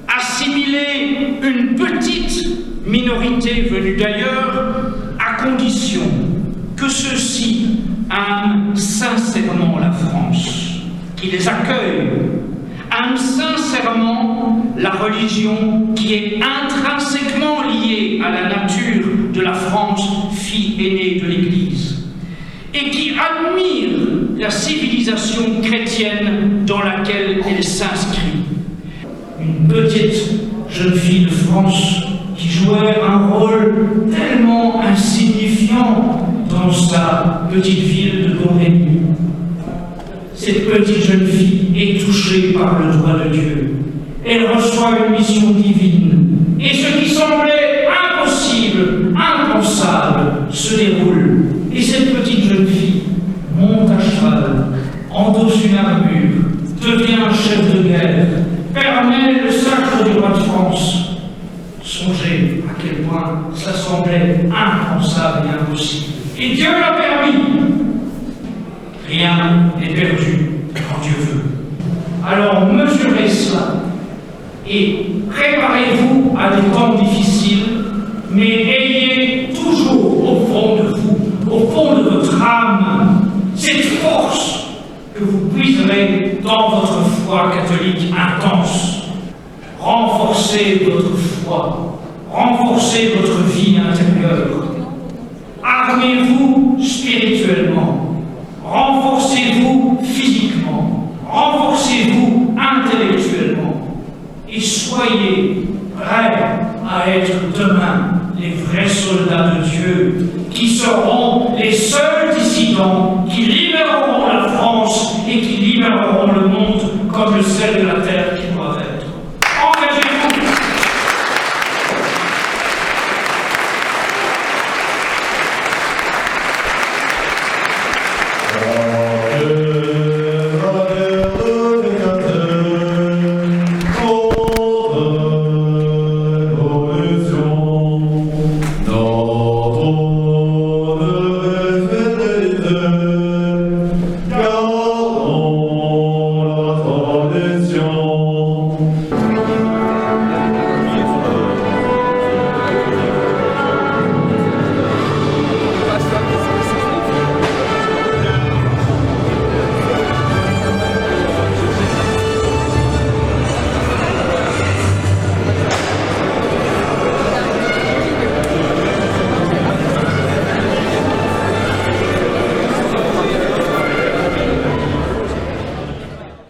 assimiler une petite minorité venue d'ailleurs, à condition que ceux-ci aiment sincèrement la France, qui les accueille, aiment sincèrement la religion qui est intrinsèquement liée à la nature de la France, fille aînée de l'Église, et qui admire la civilisation chrétienne dans laquelle elle s'inscrit. Une petite jeune fille de France qui jouait un rôle tellement insignifiant dans sa petite ville de Domrémy. Cette petite jeune fille est touchée par le doigt de Dieu. Elle reçoit une mission divine. Et ce qui semblait impossible, impensable, se déroule. Et cette petite jeune fille monte à cheval, endosse une armure, devient un chef de guerre, permet le sacre du roi de France. Songez à quel point ça semblait impensable et impossible. Et Dieu l'a permis. Rien n'est perdu quand Dieu veut. Alors mesurez cela et préparez-vous à des temps difficiles, mais ayez toujours au fond de vous, au fond de votre âme, cette force que vous puiserez dans votre foi catholique intense. Renforcez votre foi, renforcez votre vie intérieure. Armez-vous spirituellement, renforcez-vous physiquement, renforcez-vous intellectuellement et soyez prêts à être demain les vrais soldats de Dieu qui seront les seuls dissidents qui libéreront la France et qui libéreront le monde comme le sel de la terre.